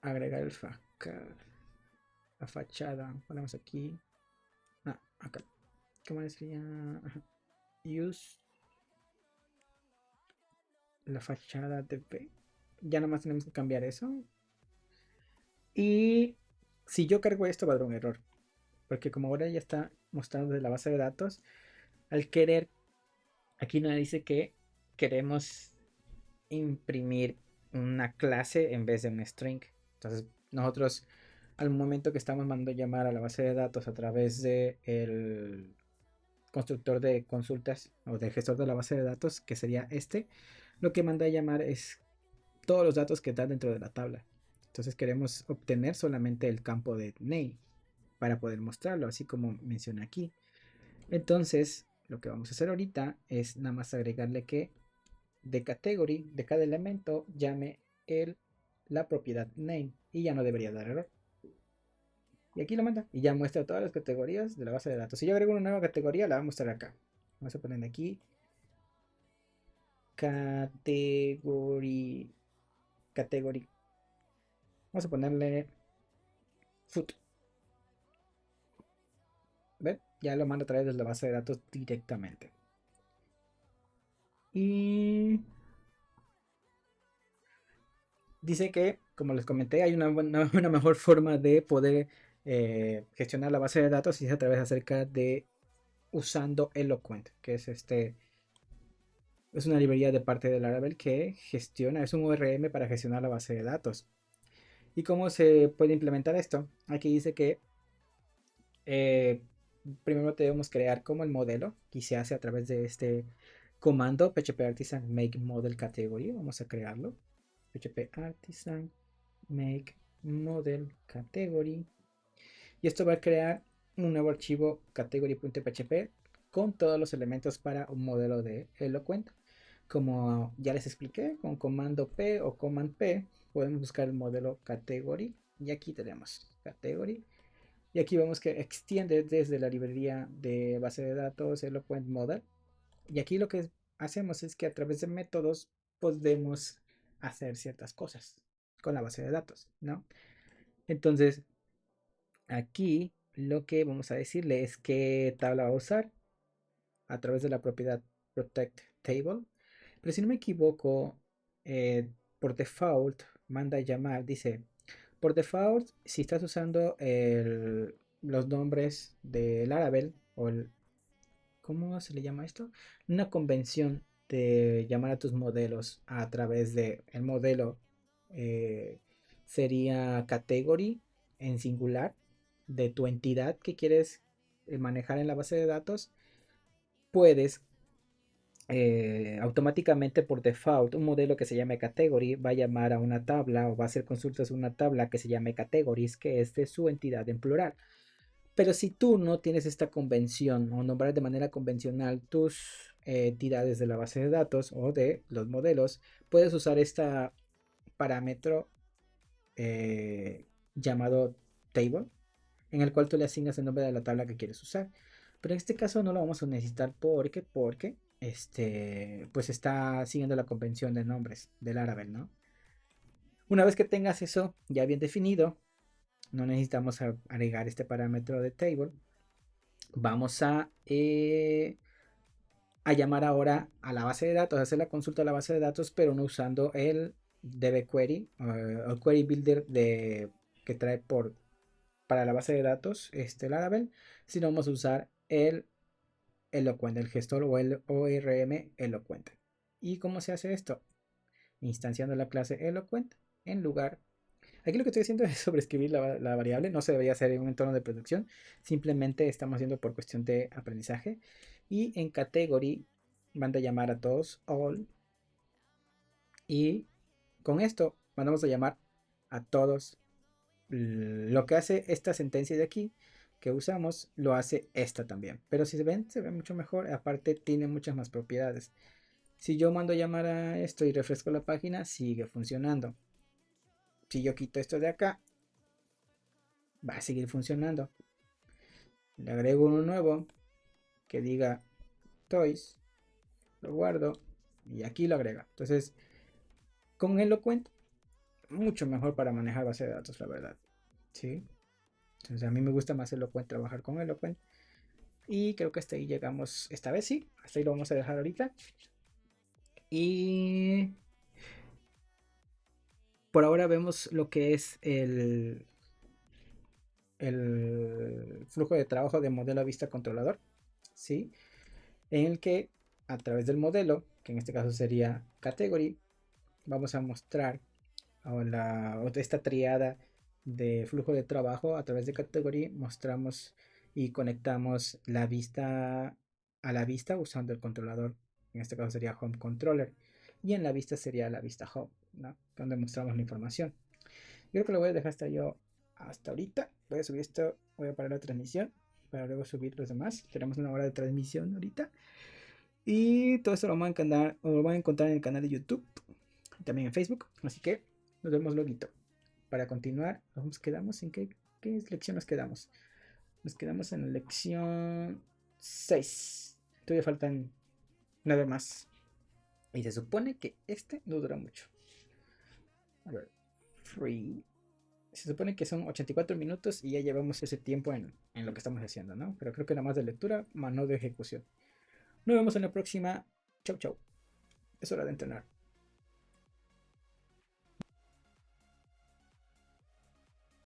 agregar la fachada. Ponemos aquí. Ah, acá. ¿Cómo decía? Use la fachada de P. Ya nomás tenemos que cambiar eso. Y si yo cargo esto va a dar un error. Porque como ahora ya está mostrando de la base de datos, al querer, aquí nos dice que queremos imprimir una clase en vez de un string. Entonces nosotros al momento que estamos mandando llamar a la base de datos a través de el constructor de consultas o del gestor de la base de datos, que sería este, lo que manda a llamar es todos los datos que están dentro de la tabla. Entonces queremos obtener solamente el campo de name para poder mostrarlo, así como menciona aquí. Entonces, lo que vamos a hacer ahorita es nada más agregarle que de category de cada elemento llame la propiedad name y ya no debería dar error. Y aquí lo manda y ya muestra todas las categorías de la base de datos. Si yo agrego una nueva categoría, la va a mostrar acá. Vamos a poner aquí category. Category. Vamos a ponerle food. ¿Ven? Ya lo manda a través de la base de datos directamente. Y dice que, como les comenté, hay una mejor forma de poder gestionar la base de datos y es a través acerca de usando Eloquent, que es Es una librería de parte de Laravel que gestiona, es un ORM para gestionar la base de datos. ¿Y cómo se puede implementar esto? Aquí dice que eh, primero debemos crear como el modelo y se hace a través de este comando php artisan make model category. Vamos a crearlo. php artisan make model category. Y esto va a crear un nuevo archivo category.php con todos los elementos para un modelo de Eloquent. Como ya les expliqué, con comando P o command P podemos buscar el modelo category. Y aquí tenemos category. Y aquí vemos que extiende desde la librería de base de datos Eloquent Model. Y aquí lo que hacemos es que a través de métodos podemos hacer ciertas cosas con la base de datos, ¿no? Entonces, aquí lo que vamos a decirle es qué tabla va a usar a través de la propiedad protect table. Pero si no me equivoco, por default manda a llamar, dice, por default, si estás usando los nombres de Laravel o ¿cómo se le llama esto? Una convención de llamar a tus modelos a través de el modelo eh, sería category en singular de tu entidad que quieres manejar en la base de datos. Puedes automáticamente por default un modelo que se llame category va a llamar a una tabla o va a hacer consultas a una tabla que se llame categories, que es de su entidad en plural. Pero si tú no tienes esta convención o nombrar de manera convencional tus entidades de la base de datos o de los modelos, puedes usar este parámetro llamado table, en el cual tú le asignas el nombre de la tabla que quieres usar. Pero en este caso no lo vamos a necesitar porque pues está siguiendo la convención de nombres del Laravel, ¿no? Una vez que tengas eso ya bien definido, no necesitamos agregar este parámetro de table. Vamos a llamar ahora a la base de datos, hacer la consulta a la base de datos, pero no usando el dbQuery o query builder que trae para la base de datos Laravel, sino vamos a usar el Eloquent, el gestor o el ORM Eloquent. ¿Y cómo se hace esto? Instanciando la clase Eloquent en lugar. Aquí lo que estoy haciendo es sobreescribir la variable, no se debería hacer en un entorno de producción, simplemente estamos haciendo por cuestión de aprendizaje. Y en category van a llamar a todos all. Y con esto mandamos a llamar a todos. Lo que hace esta sentencia de aquí que usamos, lo hace esta también. Pero si se ve mucho mejor. Aparte tiene muchas más propiedades. Si yo mando a llamar a esto y refresco la página, sigue funcionando. Si yo quito esto de acá, va a seguir funcionando. Le agrego uno nuevo que diga toys, lo guardo y aquí lo agrega. Entonces, con Eloquent, mucho mejor para manejar base de datos, la verdad. ¿Sí? Entonces, a mí me gusta más Eloquent, trabajar con Eloquent. Y creo que hasta ahí llegamos esta vez, sí. Hasta ahí lo vamos a dejar ahorita. Y por ahora vemos lo que es el flujo de trabajo de modelo a vista controlador, ¿sí? En el que a través del modelo, que en este caso sería category, vamos a mostrar esta triada de flujo de trabajo. A través de category mostramos y conectamos la vista a la vista usando el controlador. En este caso sería home controller. Y en la vista sería la vista home, ¿no? Donde mostramos la información. Yo creo que lo voy a dejar hasta yo hasta ahorita. Voy a subir esto, voy a parar la transmisión para luego subir los demás. Tenemos una hora de transmisión ahorita. Y todo esto lo van a encontrar en el canal de YouTube y también en Facebook. Así que nos vemos luego. Para continuar, nos quedamos en qué lección nos quedamos. Nos quedamos en la lección 6. Todavía faltan 9 más. Y se supone que este no dura mucho. A ver, free. Se supone que son 84 minutos y ya llevamos ese tiempo en lo que estamos haciendo, ¿no? Pero creo que nada más de lectura, más no de ejecución. Nos vemos en la próxima. Chau, chau. Es hora de entrenar.